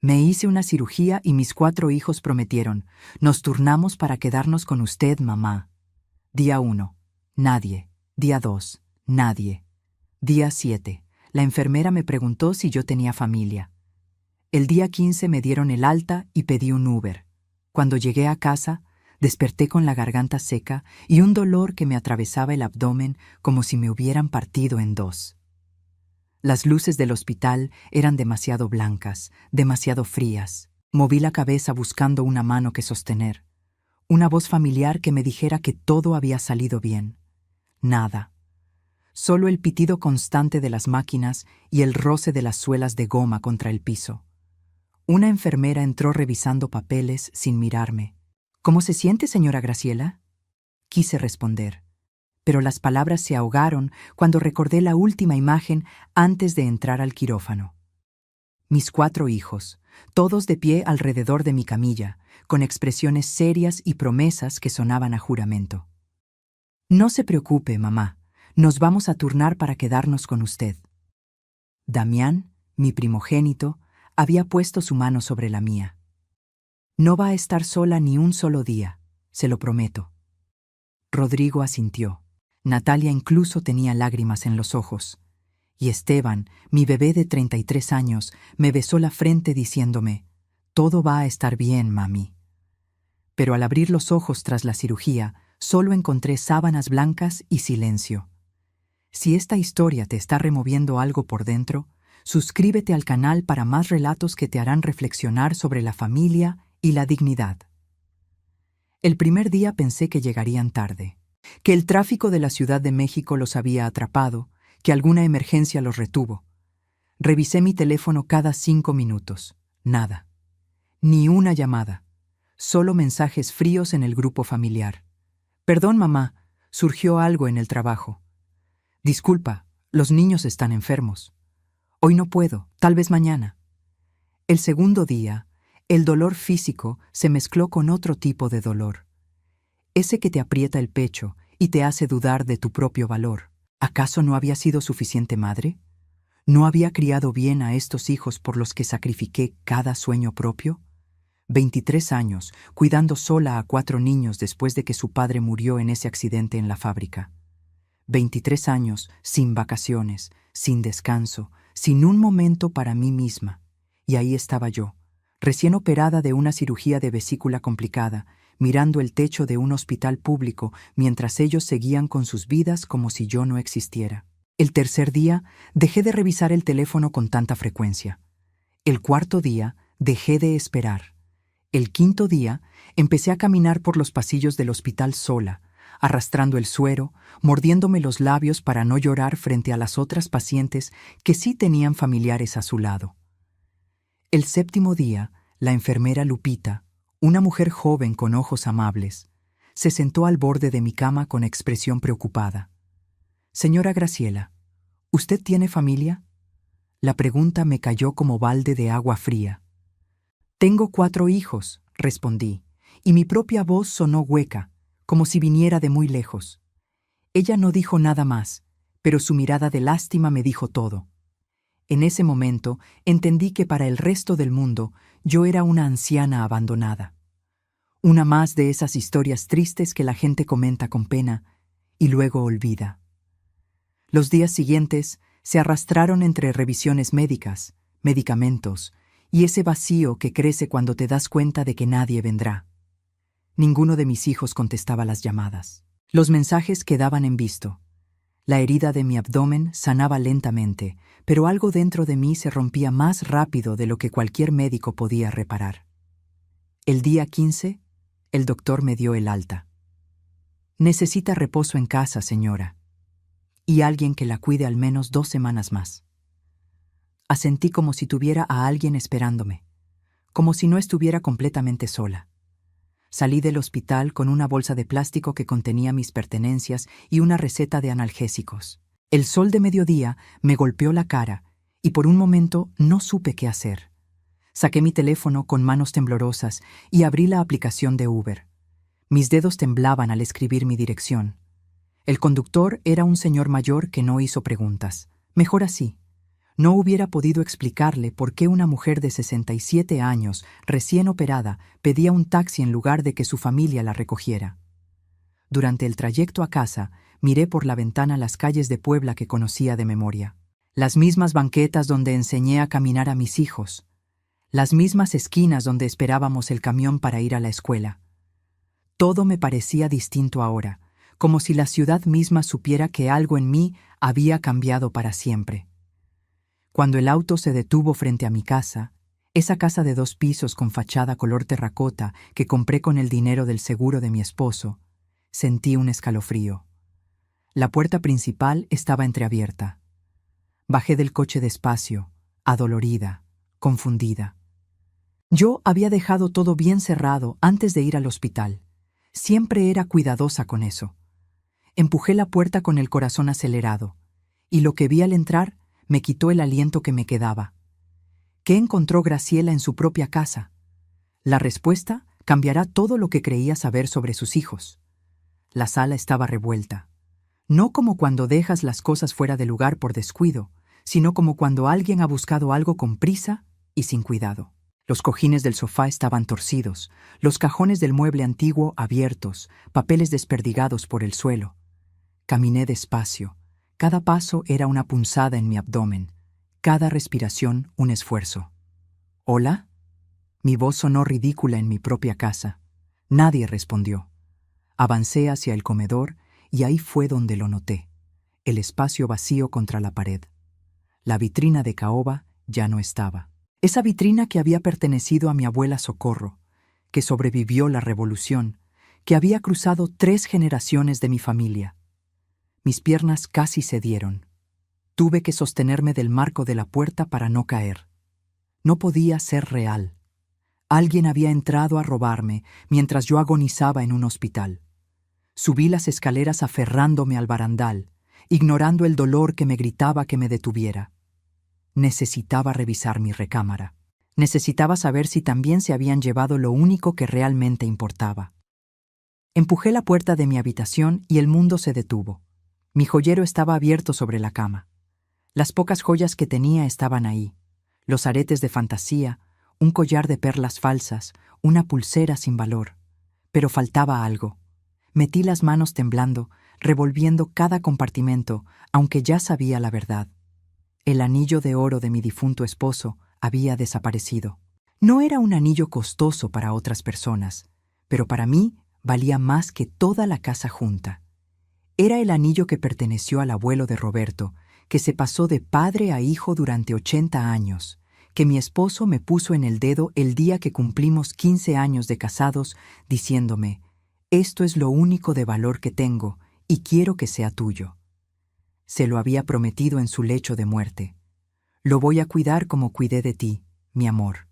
Me hice una cirugía y mis 4 hijos prometieron. Nos turnamos para quedarnos con usted, mamá. Día 1. Nadie. Día 2. Nadie. Día 7. La enfermera me preguntó si yo tenía familia. El día 15 me dieron el alta y pedí un Uber. Cuando llegué a casa, desperté con la garganta seca y un dolor que me atravesaba el abdomen como si me hubieran partido en 2. Las luces del hospital eran demasiado blancas, demasiado frías. Moví la cabeza buscando una mano que sostener. Una voz familiar que me dijera que todo había salido bien. Nada. Solo el pitido constante de las máquinas y el roce de las suelas de goma contra el piso. Una enfermera entró revisando papeles sin mirarme. ¿Cómo se siente, señora Graciela? Quise responder, pero las palabras se ahogaron cuando recordé la última imagen antes de entrar al quirófano. Mis 4 hijos, todos de pie alrededor de mi camilla, con expresiones serias y promesas que sonaban a juramento. No se preocupe, mamá, nos vamos a turnar para quedarnos con usted. Damián, mi primogénito, había puesto su mano sobre la mía. No va a estar sola ni un solo día, se lo prometo. Rodrigo asintió. Natalia incluso tenía lágrimas en los ojos. Y Esteban, mi bebé de 33 años, me besó la frente diciéndome, «Todo va a estar bien, mami». Pero al abrir los ojos tras la cirugía, solo encontré sábanas blancas y silencio. Si esta historia te está removiendo algo por dentro, suscríbete al canal para más relatos que te harán reflexionar sobre la familia y la dignidad. El primer día pensé que llegarían tarde, que el tráfico de la Ciudad de México los había atrapado, que alguna emergencia los retuvo. Revisé mi teléfono cada 5 minutos. Nada. Ni una llamada. Solo mensajes fríos en el grupo familiar. «Perdón, mamá, surgió algo en el trabajo». «Disculpa, los niños están enfermos». «Hoy no puedo, tal vez mañana». El segundo día, el dolor físico se mezcló con otro tipo de dolor. Ese que te aprieta el pecho y te hace dudar de tu propio valor. ¿Acaso no había sido suficiente madre? ¿No había criado bien a estos hijos por los que sacrifiqué cada sueño propio? 23 años, cuidando sola a 4 niños después de que su padre murió en ese accidente en la fábrica. 23 años sin vacaciones, sin descanso, sin un momento para mí misma. Y ahí estaba yo, recién operada de una cirugía de vesícula complicada, mirando el techo de un hospital público mientras ellos seguían con sus vidas como si yo no existiera. El tercer día, dejé de revisar el teléfono con tanta frecuencia. El cuarto día, dejé de esperar. El quinto día, empecé a caminar por los pasillos del hospital sola, arrastrando el suero, mordiéndome los labios para no llorar frente a las otras pacientes que sí tenían familiares a su lado. El séptimo día, la enfermera Lupita, una mujer joven con ojos amables, se sentó al borde de mi cama con expresión preocupada. «Señora Graciela, ¿usted tiene familia?» La pregunta me cayó como balde de agua fría. «Tengo 4 hijos», respondí, y mi propia voz sonó hueca, como si viniera de muy lejos. Ella no dijo nada más, pero su mirada de lástima me dijo todo. En ese momento entendí que para el resto del mundo yo era una anciana abandonada. Una más de esas historias tristes que la gente comenta con pena y luego olvida. Los días siguientes se arrastraron entre revisiones médicas, medicamentos y ese vacío que crece cuando te das cuenta de que nadie vendrá. Ninguno de mis hijos contestaba las llamadas. Los mensajes quedaban en visto. La herida de mi abdomen sanaba lentamente, pero algo dentro de mí se rompía más rápido de lo que cualquier médico podía reparar. El día 15, el doctor me dio el alta. «Necesita reposo en casa, señora, y alguien que la cuide al menos 2 semanas más». Asentí como si tuviera a alguien esperándome, como si no estuviera completamente sola. Salí del hospital con una bolsa de plástico que contenía mis pertenencias y una receta de analgésicos. El sol de mediodía me golpeó la cara y por un momento no supe qué hacer. Saqué mi teléfono con manos temblorosas y abrí la aplicación de Uber. Mis dedos temblaban al escribir mi dirección. El conductor era un señor mayor que no hizo preguntas. Mejor así. No hubiera podido explicarle por qué una mujer de 67 años, recién operada, pedía un taxi en lugar de que su familia la recogiera. Durante el trayecto a casa, miré por la ventana las calles de Puebla que conocía de memoria. Las mismas banquetas donde enseñé a caminar a mis hijos. Las mismas esquinas donde esperábamos el camión para ir a la escuela. Todo me parecía distinto ahora, como si la ciudad misma supiera que algo en mí había cambiado para siempre. Cuando el auto se detuvo frente a mi casa, esa casa de 2 pisos con fachada color terracota que compré con el dinero del seguro de mi esposo, sentí un escalofrío. La puerta principal estaba entreabierta. Bajé del coche despacio, adolorida, confundida. Yo había dejado todo bien cerrado antes de ir al hospital. Siempre era cuidadosa con eso. Empujé la puerta con el corazón acelerado, y lo que vi al entrar me quitó el aliento que me quedaba. ¿Qué encontró Graciela en su propia casa? La respuesta cambiará todo lo que creía saber sobre sus hijos. La sala estaba revuelta. No como cuando dejas las cosas fuera de lugar por descuido, sino como cuando alguien ha buscado algo con prisa y sin cuidado. Los cojines del sofá estaban torcidos, los cajones del mueble antiguo abiertos, papeles desperdigados por el suelo. Caminé despacio. Cada paso era una punzada en mi abdomen, cada respiración un esfuerzo. ¿Hola? Mi voz sonó ridícula en mi propia casa. Nadie respondió. Avancé hacia el comedor y ahí fue donde lo noté, el espacio vacío contra la pared. La vitrina de caoba ya no estaba. Esa vitrina que había pertenecido a mi abuela Socorro, que sobrevivió la revolución, que había cruzado 3 generaciones de mi familia. Mis piernas casi cedieron. Tuve que sostenerme del marco de la puerta para no caer. No podía ser real. Alguien había entrado a robarme mientras yo agonizaba en un hospital. Subí las escaleras aferrándome al barandal, ignorando el dolor que me gritaba que me detuviera. Necesitaba revisar mi recámara. Necesitaba saber si también se habían llevado lo único que realmente importaba. Empujé la puerta de mi habitación y el mundo se detuvo. Mi joyero estaba abierto sobre la cama. Las pocas joyas que tenía estaban ahí. Los aretes de fantasía, un collar de perlas falsas, una pulsera sin valor. Pero faltaba algo. Metí las manos temblando, revolviendo cada compartimento, aunque ya sabía la verdad. El anillo de oro de mi difunto esposo había desaparecido. No era un anillo costoso para otras personas, pero para mí valía más que toda la casa junta. Era el anillo que perteneció al abuelo de Roberto, que se pasó de padre a hijo durante 80 años, que mi esposo me puso en el dedo el día que cumplimos 15 años de casados, diciéndome: «Esto es lo único de valor que tengo y quiero que sea tuyo». Se lo había prometido en su lecho de muerte. «Lo voy a cuidar como cuidé de ti, mi amor».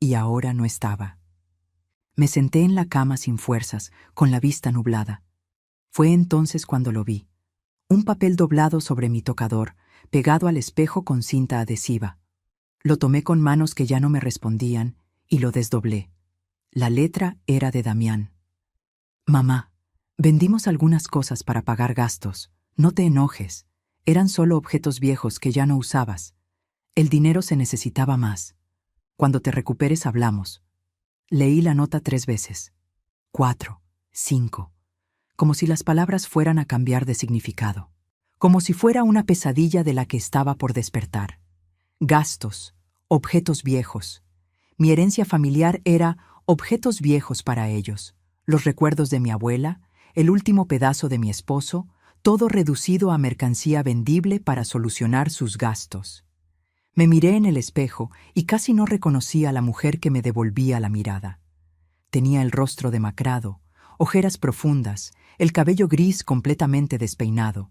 Y ahora no estaba. Me senté en la cama sin fuerzas, con la vista nublada. Fue entonces cuando lo vi. Un papel doblado sobre mi tocador, pegado al espejo con cinta adhesiva. Lo tomé con manos que ya no me respondían y lo desdoblé. La letra era de Damián. «Mamá, vendimos algunas cosas para pagar gastos. No te enojes. Eran solo objetos viejos que ya no usabas. El dinero se necesitaba más. Cuando te recuperes hablamos». Leí la nota 3 veces. 4, 5. Como si las palabras fueran a cambiar de significado. Como si fuera una pesadilla de la que estaba por despertar. Gastos, objetos viejos. Mi herencia familiar era objetos viejos para ellos. Los recuerdos de mi abuela, el último pedazo de mi esposo, todo reducido a mercancía vendible para solucionar sus gastos. Me miré en el espejo y casi no reconocí a la mujer que me devolvía la mirada. Tenía el rostro demacrado, ojeras profundas, el cabello gris completamente despeinado.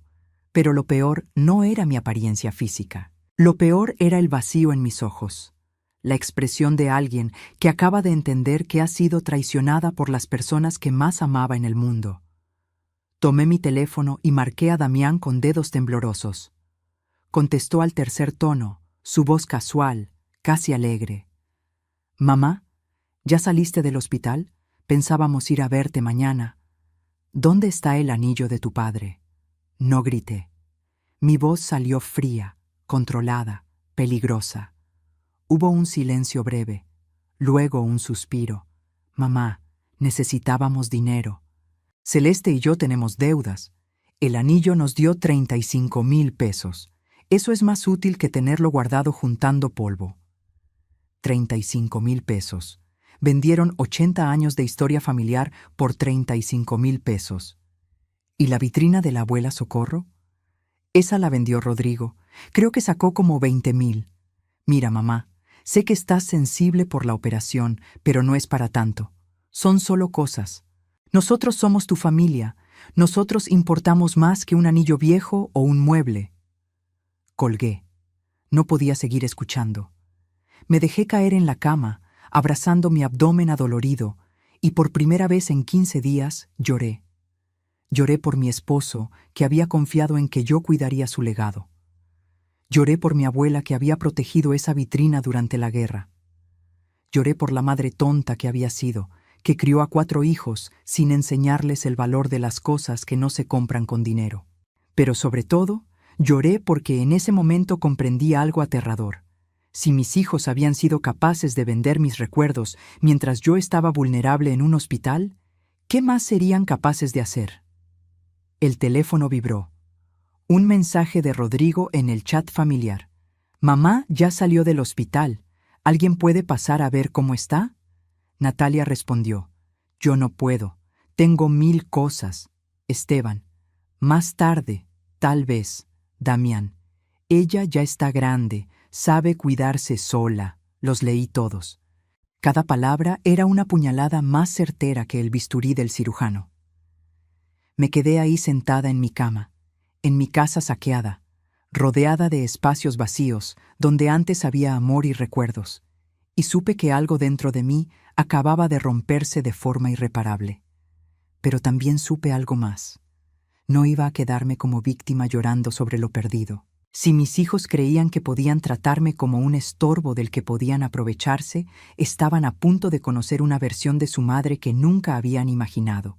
Pero lo peor no era mi apariencia física. Lo peor era el vacío en mis ojos. La expresión de alguien que acaba de entender que ha sido traicionada por las personas que más amaba en el mundo. Tomé mi teléfono y marqué a Damián con dedos temblorosos. Contestó al tercer tono, su voz casual, casi alegre. «Mamá, ¿ya saliste del hospital? Pensábamos ir a verte mañana. ¿Dónde está el anillo de tu padre?» No grité. Mi voz salió fría, controlada, peligrosa. Hubo un silencio breve, luego un suspiro. Mamá, necesitábamos dinero. Celeste y yo tenemos deudas. El anillo nos dio 35,000 pesos. Eso es más útil que tenerlo guardado juntando polvo. 35,000 pesos. Vendieron 80 años de historia familiar por 35,000 pesos. ¿Y la vitrina de la abuela Socorro? Esa la vendió Rodrigo. Creo que sacó como 20,000. Mira, mamá, sé que estás sensible por la operación, pero no es para tanto. Son solo cosas. Nosotros somos tu familia. Nosotros importamos más que un anillo viejo o un mueble. Colgué. No podía seguir escuchando. Me dejé caer en la cama, abrazando mi abdomen adolorido, y por primera vez en 15 días lloré. Lloré por mi esposo, que había confiado en que yo cuidaría su legado. Lloré por mi abuela, que había protegido esa vitrina durante la guerra. Lloré por la madre tonta que había sido, que crió a 4 hijos sin enseñarles el valor de las cosas que no se compran con dinero. Pero sobre todo, lloré porque en ese momento comprendí algo aterrador. Si mis hijos habían sido capaces de vender mis recuerdos mientras yo estaba vulnerable en un hospital, ¿qué más serían capaces de hacer? El teléfono vibró. Un mensaje de Rodrigo en el chat familiar. Mamá ya salió del hospital. ¿Alguien puede pasar a ver cómo está? Natalia respondió. Yo no puedo. Tengo 1000 cosas. Esteban. Más tarde, tal vez. Damián. Ella ya está grande. Sabe cuidarse sola. Los leí todos. Cada palabra era una puñalada más certera que el bisturí del cirujano. Me quedé ahí sentada en mi cama, en mi casa saqueada, rodeada de espacios vacíos donde antes había amor y recuerdos, y supe que algo dentro de mí acababa de romperse de forma irreparable. Pero también supe algo más. No iba a quedarme como víctima llorando sobre lo perdido. Si mis hijos creían que podían tratarme como un estorbo del que podían aprovecharse, estaban a punto de conocer una versión de su madre que nunca habían imaginado.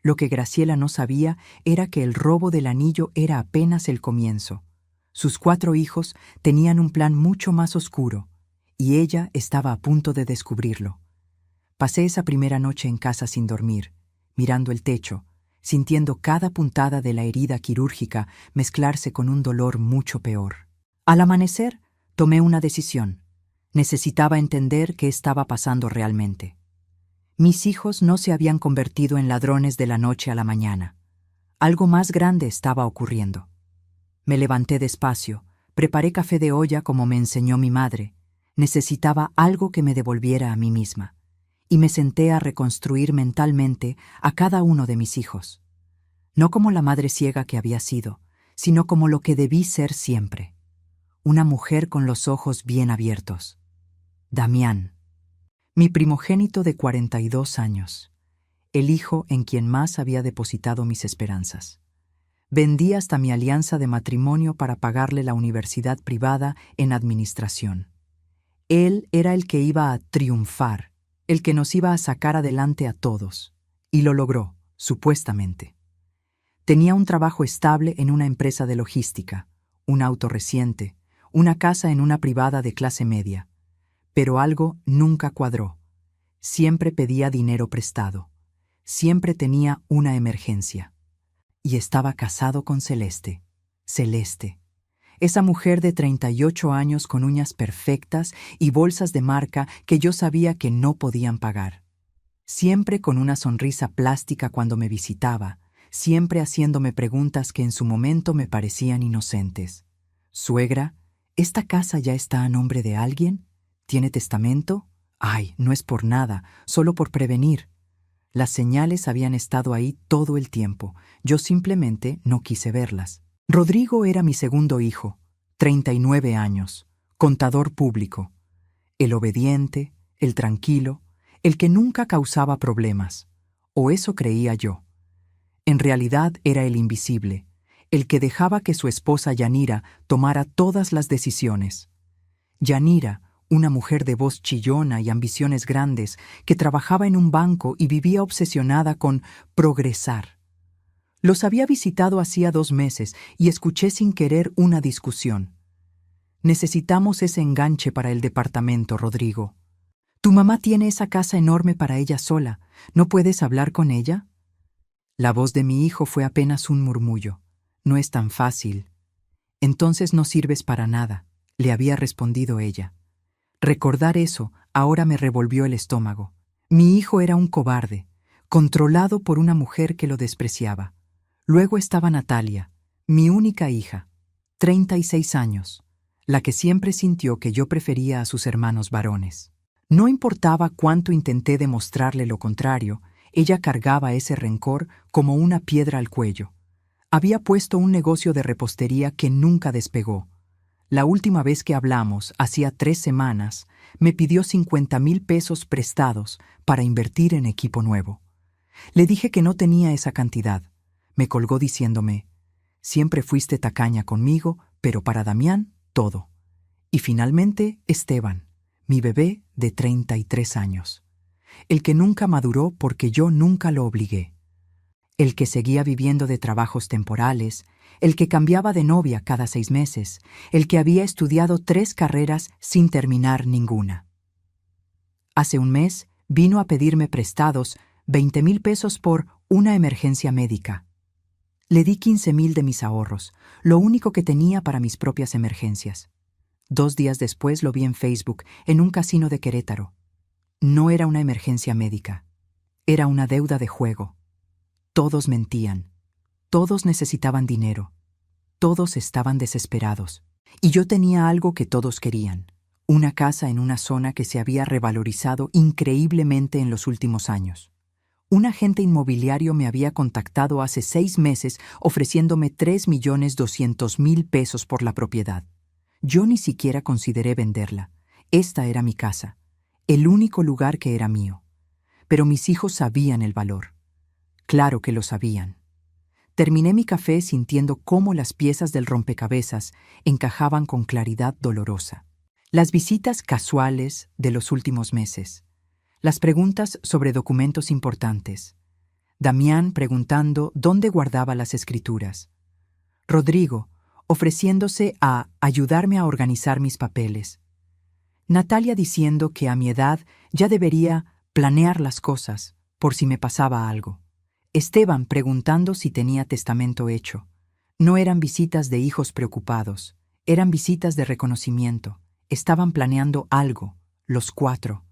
Lo que Graciela no sabía era que el robo del anillo era apenas el comienzo. Sus 4 hijos tenían un plan mucho más oscuro, y ella estaba a punto de descubrirlo. Pasé esa primera noche en casa sin dormir, mirando el techo, sintiendo cada puntada de la herida quirúrgica mezclarse con un dolor mucho peor. Al amanecer, tomé una decisión. Necesitaba entender qué estaba pasando realmente. Mis hijos no se habían convertido en ladrones de la noche a la mañana. Algo más grande estaba ocurriendo. Me levanté despacio, preparé café de olla como me enseñó mi madre. Necesitaba algo que me devolviera a mí misma. Y me senté a reconstruir mentalmente a cada uno de mis hijos. No como la madre ciega que había sido, sino como lo que debí ser siempre. Una mujer con los ojos bien abiertos. Damián. Mi primogénito de 42 años, el hijo en quien más había depositado mis esperanzas. Vendí hasta mi alianza de matrimonio para pagarle la universidad privada en administración. Él era el que iba a triunfar, el que nos iba a sacar adelante a todos, y lo logró, supuestamente. Tenía un trabajo estable en una empresa de logística, un auto reciente, una casa en una privada de clase media. Pero algo nunca cuadró. Siempre pedía dinero prestado. Siempre tenía una emergencia. Y estaba casado con Celeste. Celeste. Esa mujer de 38 años con uñas perfectas y bolsas de marca que yo sabía que no podían pagar. Siempre con una sonrisa plástica cuando me visitaba, siempre haciéndome preguntas que en su momento me parecían inocentes. Suegra, ¿esta casa ya está a nombre de alguien? ¿Tiene testamento? Ay, no es por nada, solo por prevenir. Las señales habían estado ahí todo el tiempo. Yo simplemente no quise verlas. Rodrigo era mi segundo hijo, 39 años, contador público. El obediente, el tranquilo, el que nunca causaba problemas. O eso creía yo. En realidad era el invisible, el que dejaba que su esposa Yanira tomara todas las decisiones. Yanira, una mujer de voz chillona y ambiciones grandes, que trabajaba en un banco y vivía obsesionada con progresar. Los había visitado hacía 2 meses y escuché sin querer una discusión. Necesitamos ese enganche para el departamento, Rodrigo. Tu mamá tiene esa casa enorme para ella sola. ¿No puedes hablar con ella? La voz de mi hijo fue apenas un murmullo. No es tan fácil. Entonces no sirves para nada, le había respondido ella. Recordar eso ahora me revolvió el estómago. Mi hijo era un cobarde, controlado por una mujer que lo despreciaba. Luego estaba Natalia, mi única hija, 36 años, la que siempre sintió que yo prefería a sus hermanos varones. No importaba cuánto intenté demostrarle lo contrario, ella cargaba ese rencor como una piedra al cuello. Había puesto un negocio de repostería que nunca despegó. La última vez que hablamos, hacía 3 semanas, me pidió 50,000 pesos prestados para invertir en equipo nuevo. Le dije que no tenía esa cantidad. Me colgó diciéndome, siempre fuiste tacaña conmigo, pero para Damián, todo. Y finalmente, Esteban, mi bebé de 33 años. El que nunca maduró porque yo nunca lo obligué. El que seguía viviendo de trabajos temporales, el que cambiaba de novia cada 6 meses, el que había estudiado 3 carreras sin terminar ninguna. Hace un mes vino a pedirme prestados 20,000 pesos por una emergencia médica. Le di 15,000 de mis ahorros, lo único que tenía para mis propias emergencias. 2 días después lo vi en Facebook, en un casino de Querétaro. No era una emergencia médica, era una deuda de juego. Todos mentían, todos necesitaban dinero, todos estaban desesperados. Y yo tenía algo que todos querían, una casa en una zona que se había revalorizado increíblemente en los últimos años. Un agente inmobiliario me había contactado hace 6 meses ofreciéndome 3,200,000 pesos por la propiedad. Yo ni siquiera consideré venderla. Esta era mi casa, el único lugar que era mío. Pero mis hijos sabían el valor. Claro que lo sabían. Terminé mi café sintiendo cómo las piezas del rompecabezas encajaban con claridad dolorosa. Las visitas casuales de los últimos meses. Las preguntas sobre documentos importantes. Damián preguntando dónde guardaba las escrituras. Rodrigo ofreciéndose a ayudarme a organizar mis papeles. Natalia diciendo que a mi edad ya debería planear las cosas por si me pasaba algo. Esteban preguntando si tenía testamento hecho. No eran visitas de hijos preocupados, eran visitas de reconocimiento. Estaban planeando algo, los 4.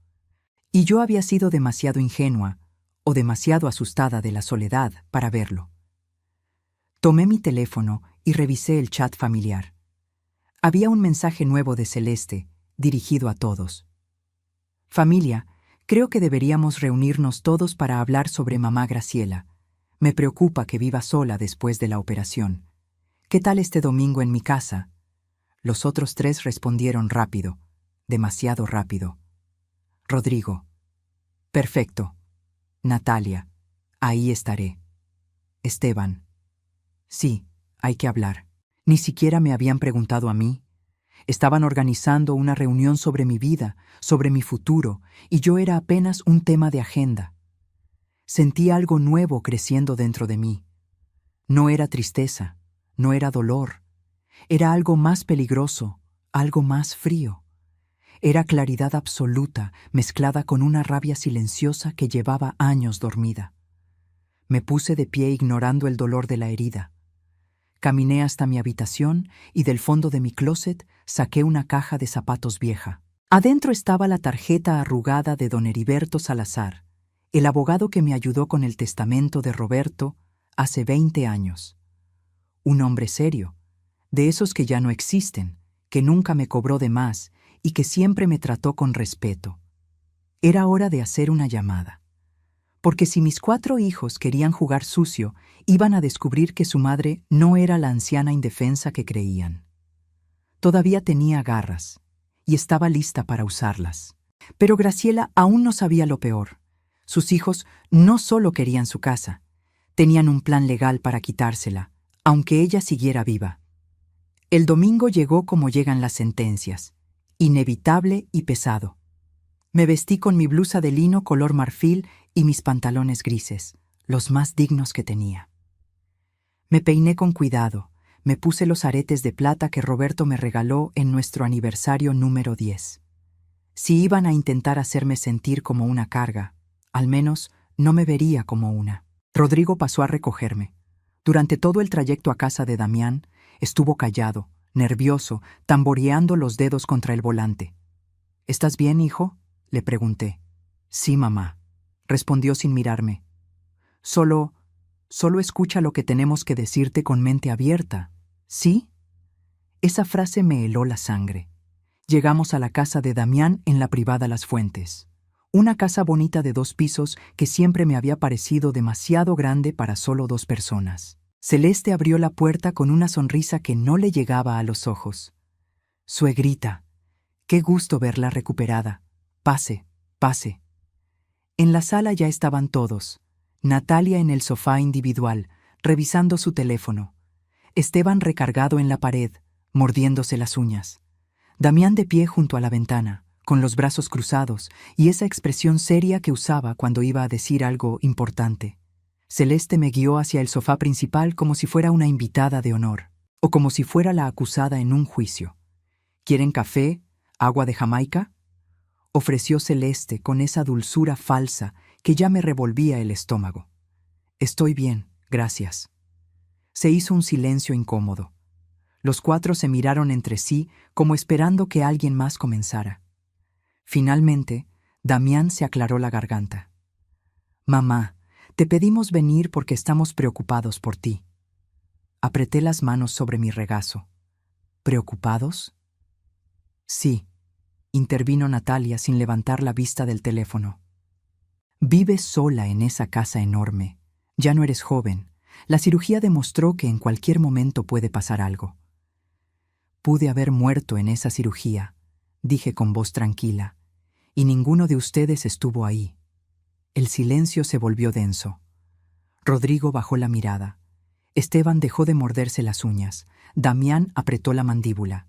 Y yo había sido demasiado ingenua o demasiado asustada de la soledad para verlo. Tomé mi teléfono y revisé el chat familiar. Había un mensaje nuevo de Celeste, dirigido a todos. Familia, creo que deberíamos reunirnos todos para hablar sobre mamá Graciela. Me preocupa que viva sola después de la operación. ¿Qué tal este domingo en mi casa? Los otros 3 respondieron rápido, demasiado rápido. Rodrigo. Perfecto. Natalia. Ahí estaré. Esteban. Sí, hay que hablar. Ni siquiera me habían preguntado a mí. Estaban organizando una reunión sobre mi vida, sobre mi futuro, y yo era apenas un tema de agenda. Sentí algo nuevo creciendo dentro de mí. No era tristeza, no era dolor. Era algo más peligroso, algo más frío. Era claridad absoluta mezclada con una rabia silenciosa que llevaba años dormida. Me puse de pie ignorando el dolor de la herida. Caminé hasta mi habitación y del fondo de mi closet saqué una caja de zapatos vieja. Adentro estaba la tarjeta arrugada de don Heriberto Salazar, el abogado que me ayudó con el testamento de Roberto hace 20 años. Un hombre serio, de esos que ya no existen, que nunca me cobró de más y que siempre me trató con respeto. Era hora de hacer una llamada. Porque si mis 4 hijos querían jugar sucio, iban a descubrir que su madre no era la anciana indefensa que creían. Todavía tenía garras, y estaba lista para usarlas. Pero Graciela aún no sabía lo peor. Sus hijos no solo querían su casa, tenían un plan legal para quitársela, aunque ella siguiera viva. El domingo llegó como llegan las sentencias, inevitable y pesado. Me vestí con mi blusa de lino color marfil y mis pantalones grises, los más dignos que tenía. Me peiné con cuidado, Me puse los aretes de plata que Roberto me regaló en nuestro aniversario número 10. Si iban a intentar hacerme sentir como una carga, al menos no me vería como una. Rodrigo pasó a recogerme. Durante todo el trayecto a casa de Damián, estuvo callado, nervioso, tamboreando los dedos contra el volante. ¿Estás bien, hijo?, le pregunté. Sí, mamá, respondió sin mirarme. Solo escucha lo que tenemos que decirte con mente abierta, ¿sí? Esa frase me heló la sangre. Llegamos a la casa de Damián en la privada Las Fuentes. Una casa bonita de 2 pisos que siempre me había parecido demasiado grande para solo 2 personas. Celeste abrió la puerta con una sonrisa que no le llegaba a los ojos. Suegrita, qué gusto verla recuperada. Pase, pase. En la sala ya estaban todos. Natalia en el sofá individual, revisando su teléfono. Esteban recargado en la pared, mordiéndose las uñas. Damián de pie junto a la ventana, con los brazos cruzados y esa expresión seria que usaba cuando iba a decir algo importante. Celeste me guió hacia el sofá principal como si fuera una invitada de honor, o como si fuera la acusada en un juicio. ¿Quieren café? ¿Agua de Jamaica?, ofreció Celeste con esa dulzura falsa que ya me revolvía el estómago. Estoy bien, gracias. Se hizo un silencio incómodo. Los 4 se miraron entre sí como esperando que alguien más comenzara. Finalmente, Damián se aclaró la garganta. Mamá, te pedimos venir porque estamos preocupados por ti. Apreté las manos sobre mi regazo. ¿Preocupados? Sí, intervino Natalia sin levantar la vista del teléfono. Vives sola en esa casa enorme. Ya no eres joven. La cirugía demostró que en cualquier momento puede pasar algo. Pude haber muerto en esa cirugía, dije con voz tranquila, y ninguno de ustedes estuvo ahí. El silencio se volvió denso. Rodrigo bajó la mirada. Esteban dejó de morderse las uñas. Damián apretó la mandíbula.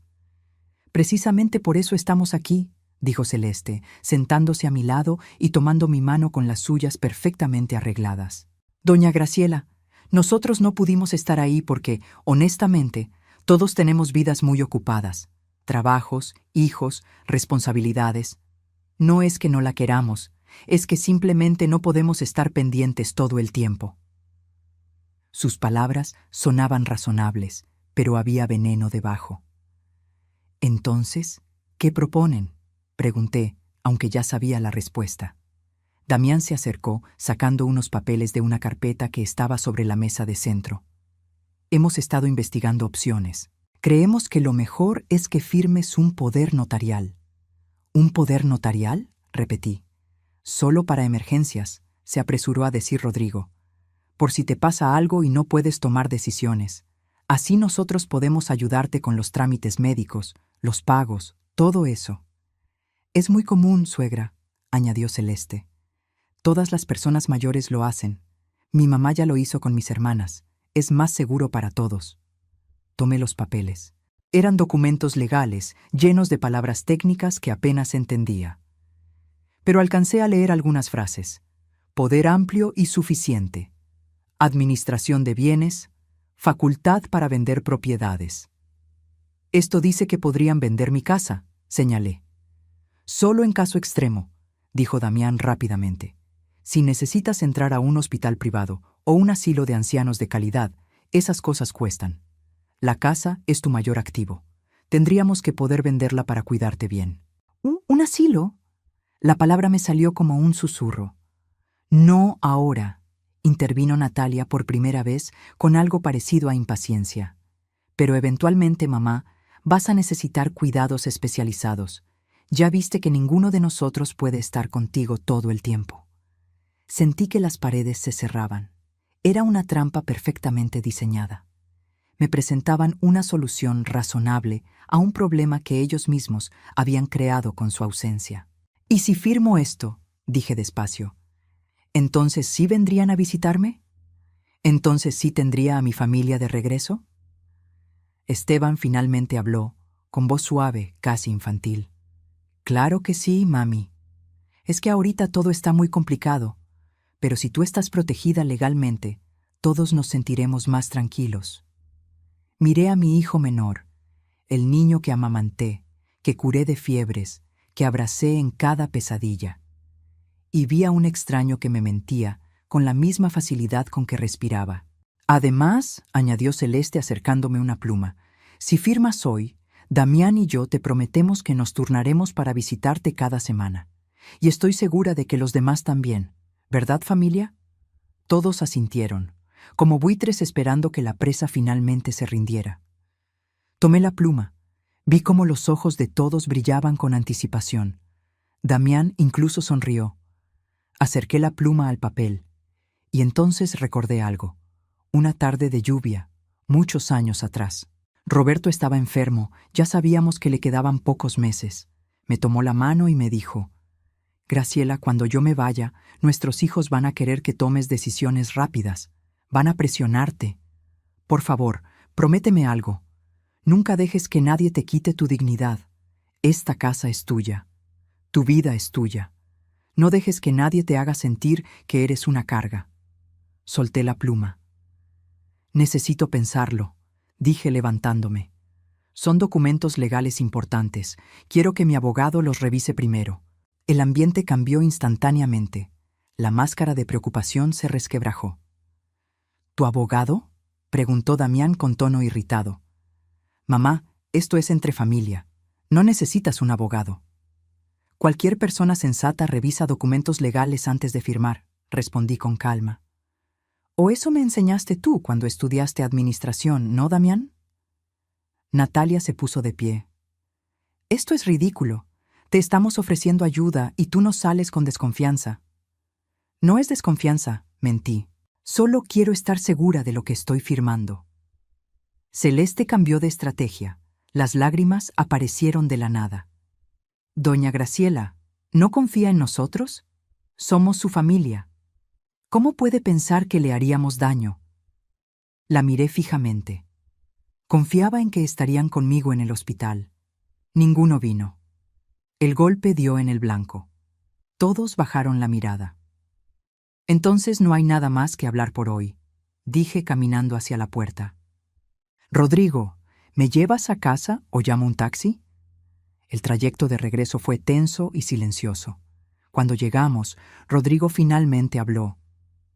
Precisamente por eso estamos aquí, dijo Celeste, sentándose a mi lado y tomando mi mano con las suyas perfectamente arregladas. Doña Graciela, nosotros no pudimos estar ahí porque, honestamente, todos tenemos vidas muy ocupadas, trabajos, hijos, responsabilidades. No es que no la queramos, es que simplemente no podemos estar pendientes todo el tiempo. Sus palabras sonaban razonables, pero había veneno debajo. Entonces, ¿qué proponen?, pregunté, aunque ya sabía la respuesta. Damián se acercó, sacando unos papeles de una carpeta que estaba sobre la mesa de centro. Hemos estado investigando opciones. Creemos que lo mejor es que firmes un poder notarial. ¿Un poder notarial?, repetí. Solo para emergencias, se apresuró a decir Rodrigo. Por si te pasa algo y no puedes tomar decisiones. Así nosotros podemos ayudarte con los trámites médicos, los pagos, todo eso. Es muy común, suegra, añadió Celeste. Todas las personas mayores lo hacen. Mi mamá ya lo hizo con mis hermanas. Es más seguro para todos. Tomé los papeles. Eran documentos legales, llenos de palabras técnicas que apenas entendía. Pero alcancé a leer algunas frases. Poder amplio y suficiente. Administración de bienes. Facultad para vender propiedades. Esto dice que podrían vender mi casa, señalé. Solo en caso extremo, dijo Damián rápidamente. Si necesitas entrar a un hospital privado o un asilo de ancianos de calidad, esas cosas cuestan. La casa es tu mayor activo. Tendríamos que poder venderla para cuidarte bien. ¿Un asilo? La palabra me salió como un susurro. No ahora, intervino Natalia por primera vez con algo parecido a impaciencia. Pero eventualmente, mamá, vas a necesitar cuidados especializados. Ya viste que ninguno de nosotros puede estar contigo todo el tiempo. Sentí que las paredes se cerraban. Era una trampa perfectamente diseñada. Me presentaban una solución razonable a un problema que ellos mismos habían creado con su ausencia. ¿Y si firmo esto?, dije despacio. ¿Entonces sí vendrían a visitarme? ¿Entonces sí tendría a mi familia de regreso? Esteban finalmente habló, con voz suave, casi infantil. Claro que sí, mami. Es que ahorita todo está muy complicado, pero si tú estás protegida legalmente, todos nos sentiremos más tranquilos. Miré a mi hijo menor, el niño que amamanté, que curé de fiebres, que abracé en cada pesadilla. Y vi a un extraño que me mentía con la misma facilidad con que respiraba. Además, añadió Celeste acercándome una pluma, si firmas hoy, Damián y yo te prometemos que nos turnaremos para visitarte cada semana. Y estoy segura de que los demás también. ¿Verdad, familia? Todos asintieron, como buitres esperando que la presa finalmente se rindiera. Tomé la pluma. Vi cómo los ojos de todos brillaban con anticipación. Damián incluso sonrió. Acerqué la pluma al papel, y entonces recordé algo. Una tarde de lluvia, muchos años atrás. Roberto estaba enfermo, ya sabíamos que le quedaban pocos meses. Me tomó la mano y me dijo: Graciela, cuando yo me vaya, nuestros hijos van a querer que tomes decisiones rápidas. Van a presionarte. Por favor, prométeme algo. Nunca dejes que nadie te quite tu dignidad. Esta casa es tuya. Tu vida es tuya. No dejes que nadie te haga sentir que eres una carga. Solté la pluma. Necesito pensarlo, dije levantándome. Son documentos legales importantes. Quiero que mi abogado los revise primero. El ambiente cambió instantáneamente. La máscara de preocupación se resquebrajó. ¿Tu abogado?, preguntó Damián con tono irritado. Mamá, esto es entre familia. No necesitas un abogado. Cualquier persona sensata revisa documentos legales antes de firmar, respondí con calma. ¿O eso me enseñaste tú cuando estudiaste administración, no, Damián? Natalia se puso de pie. Esto es ridículo. Te estamos ofreciendo ayuda y tú nos sales con desconfianza. No es desconfianza, mentí. Solo quiero estar segura de lo que estoy firmando. Celeste cambió de estrategia. Las lágrimas aparecieron de la nada. Doña Graciela, ¿no confía en nosotros? Somos su familia. ¿Cómo puede pensar que le haríamos daño? La miré fijamente. Confiaba en que estarían conmigo en el hospital. Ninguno vino. El golpe dio en el blanco. Todos bajaron la mirada. Entonces no hay nada más que hablar por hoy, dije caminando hacia la puerta. Rodrigo, ¿me llevas a casa o llamo un taxi? El trayecto de regreso fue tenso y silencioso. Cuando llegamos, Rodrigo finalmente habló.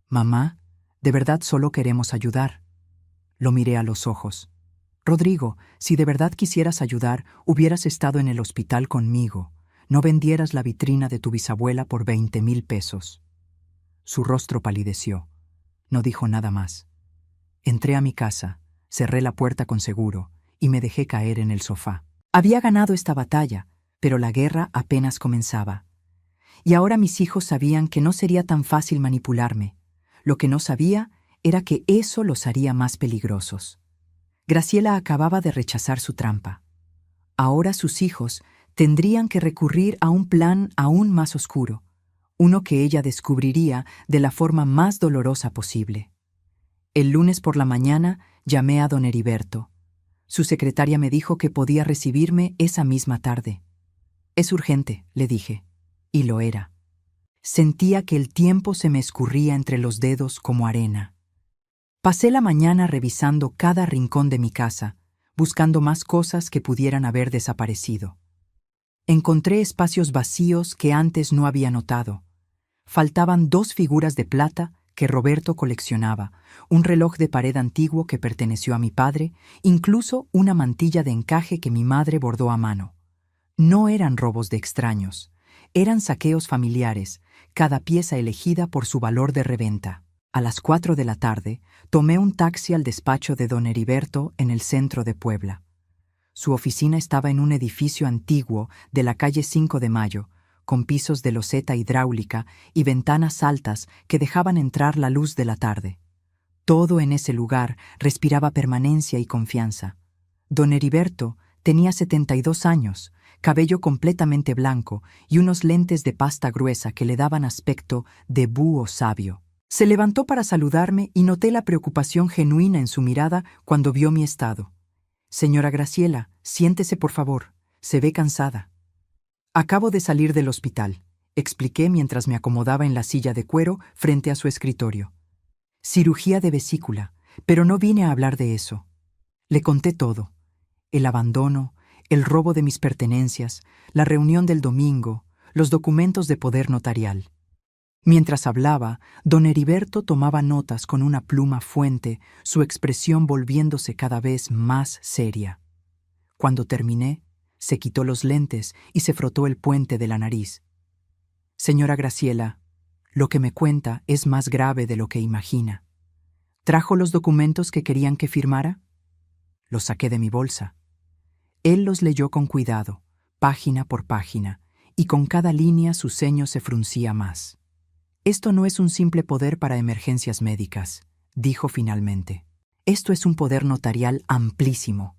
Mamá, de verdad solo queremos ayudar. Lo miré a los ojos. Rodrigo, si de verdad quisieras ayudar, hubieras estado en el hospital conmigo. No vendieras la vitrina de tu bisabuela por 20,000 pesos. Su rostro palideció. No dijo nada más. Entré a mi casa, cerré la puerta con seguro y me dejé caer en el sofá. Había ganado esta batalla, pero la guerra apenas comenzaba. Y ahora mis hijos sabían que no sería tan fácil manipularme. Lo que no sabía era que eso los haría más peligrosos. Graciela acababa de rechazar su trampa. Ahora sus hijos tendrían que recurrir a un plan aún más oscuro, uno que ella descubriría de la forma más dolorosa posible. El lunes por la mañana llamé a don Heriberto. Su secretaria me dijo que podía recibirme esa misma tarde. Es urgente, le dije, y lo era. Sentía que el tiempo se me escurría entre los dedos como arena. Pasé la mañana revisando cada rincón de mi casa, buscando más cosas que pudieran haber desaparecido. Encontré espacios vacíos que antes no había notado. Faltaban 2 figuras de plata que Roberto coleccionaba, un reloj de pared antiguo que perteneció a mi padre, incluso una mantilla de encaje que mi madre bordó a mano. No eran robos de extraños, eran saqueos familiares, cada pieza elegida por su valor de reventa. A las 4 de la tarde, tomé un taxi al despacho de don Heriberto en el centro de Puebla. Su oficina estaba en un edificio antiguo de la calle 5 de Mayo, con pisos de loseta hidráulica y ventanas altas que dejaban entrar la luz de la tarde. Todo en ese lugar respiraba permanencia y confianza. Don Heriberto tenía 72 años, cabello completamente blanco y unos lentes de pasta gruesa que le daban aspecto de búho sabio. Se levantó para saludarme y noté la preocupación genuina en su mirada cuando vio mi estado. Señora Graciela, siéntese por favor, se ve cansada. Acabo de salir del hospital, expliqué mientras me acomodaba en la silla de cuero frente a su escritorio. Cirugía de vesícula, pero no vine a hablar de eso. Le conté todo: el abandono, el robo de mis pertenencias, la reunión del domingo, los documentos de poder notarial. Mientras hablaba, don Heriberto tomaba notas con una pluma fuente, su expresión volviéndose cada vez más seria. Cuando terminé, se quitó los lentes y se frotó el puente de la nariz. Señora Graciela, lo que me cuenta es más grave de lo que imagina. ¿Trajo los documentos que querían que firmara? Los saqué de mi bolsa. Él los leyó con cuidado, página por página, y con cada línea su ceño se fruncía más. Esto no es un simple poder para emergencias médicas, dijo finalmente. Esto es un poder notarial amplísimo.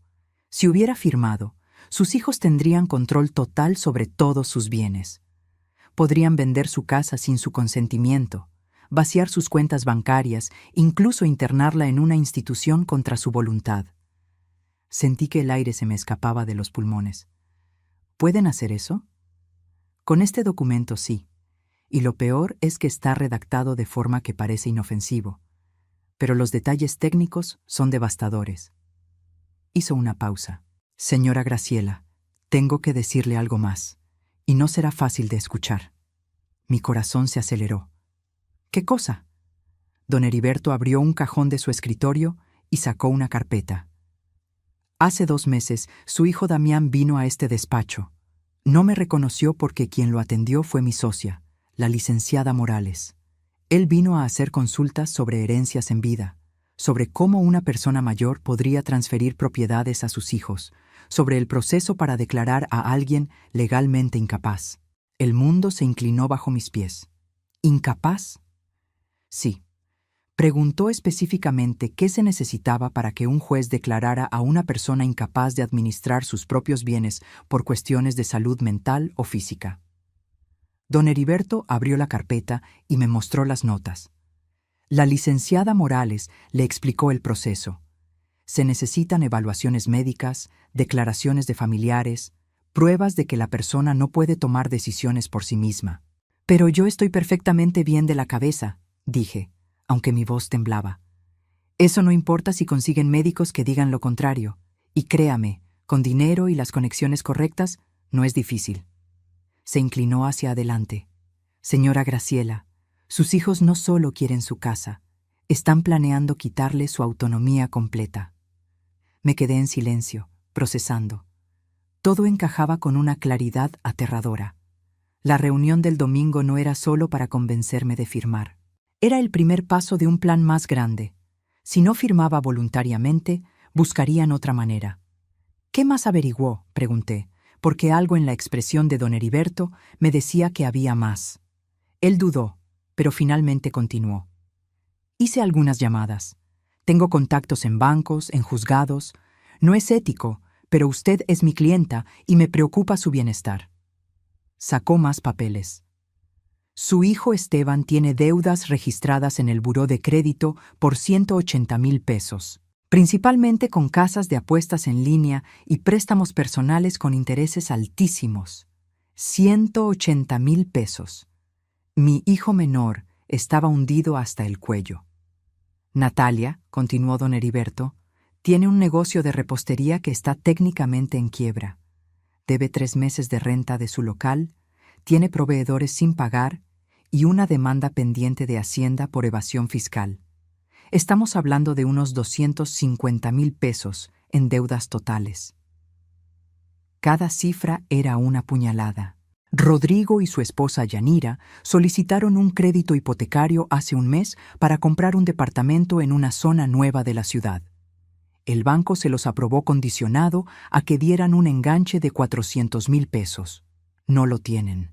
Si hubiera firmado, sus hijos tendrían control total sobre todos sus bienes. Podrían vender su casa sin su consentimiento, vaciar sus cuentas bancarias, incluso internarla en una institución contra su voluntad. Sentí que el aire se me escapaba de los pulmones. ¿Pueden hacer eso? Con este documento sí, y lo peor es que está redactado de forma que parece inofensivo, pero los detalles técnicos son devastadores. Hizo una pausa. Señora Graciela, tengo que decirle algo más, y no será fácil de escuchar. Mi corazón se aceleró. ¿Qué cosa? Don Heriberto abrió un cajón de su escritorio y sacó una carpeta. Hace 2 meses, su hijo Damián vino a este despacho. No me reconoció porque quien lo atendió fue mi socia, la licenciada Morales. Él vino a hacer consultas sobre herencias en vida, sobre cómo una persona mayor podría transferir propiedades a sus hijos, sobre el proceso para declarar a alguien legalmente incapaz. El mundo se inclinó bajo mis pies. ¿Incapaz? Sí. Preguntó específicamente qué se necesitaba para que un juez declarara a una persona incapaz de administrar sus propios bienes por cuestiones de salud mental o física. Don Heriberto abrió la carpeta y me mostró las notas. La licenciada Morales le explicó el proceso. Se necesitan evaluaciones médicas, declaraciones de familiares, pruebas de que la persona no puede tomar decisiones por sí misma. Pero yo estoy perfectamente bien de la cabeza, dije, aunque mi voz temblaba. Eso no importa si consiguen médicos que digan lo contrario. Y créame, con dinero y las conexiones correctas, no es difícil. Se inclinó hacia adelante. Señora Graciela, sus hijos no solo quieren su casa, están planeando quitarle su autonomía completa. Me quedé en silencio, procesando. Todo encajaba con una claridad aterradora. La reunión del domingo no era solo para convencerme de firmar. Era el primer paso de un plan más grande. Si no firmaba voluntariamente, buscarían otra manera. ¿Qué más averiguó?, pregunté, porque algo en la expresión de don Heriberto me decía que había más. Él dudó, pero finalmente continuó. Hice algunas llamadas. Tengo contactos en bancos, en juzgados. No es ético, pero usted es mi clienta y me preocupa su bienestar. Sacó más papeles. Su hijo Esteban tiene deudas registradas en el buró de crédito por 180,000 pesos, principalmente con casas de apuestas en línea y préstamos personales con intereses altísimos. 180,000 pesos. Mi hijo menor estaba hundido hasta el cuello. Natalia, continuó don Heriberto, tiene un negocio de repostería que está técnicamente en quiebra. Debe 3 meses de renta de su local, tiene proveedores sin pagar y una demanda pendiente de Hacienda por evasión fiscal. Estamos hablando de unos 250,000 pesos en deudas totales. Cada cifra era una puñalada. Rodrigo y su esposa Yanira solicitaron un crédito hipotecario hace un mes para comprar un departamento en una zona nueva de la ciudad. El banco se los aprobó condicionado a que dieran un enganche de 400,000 pesos. No lo tienen.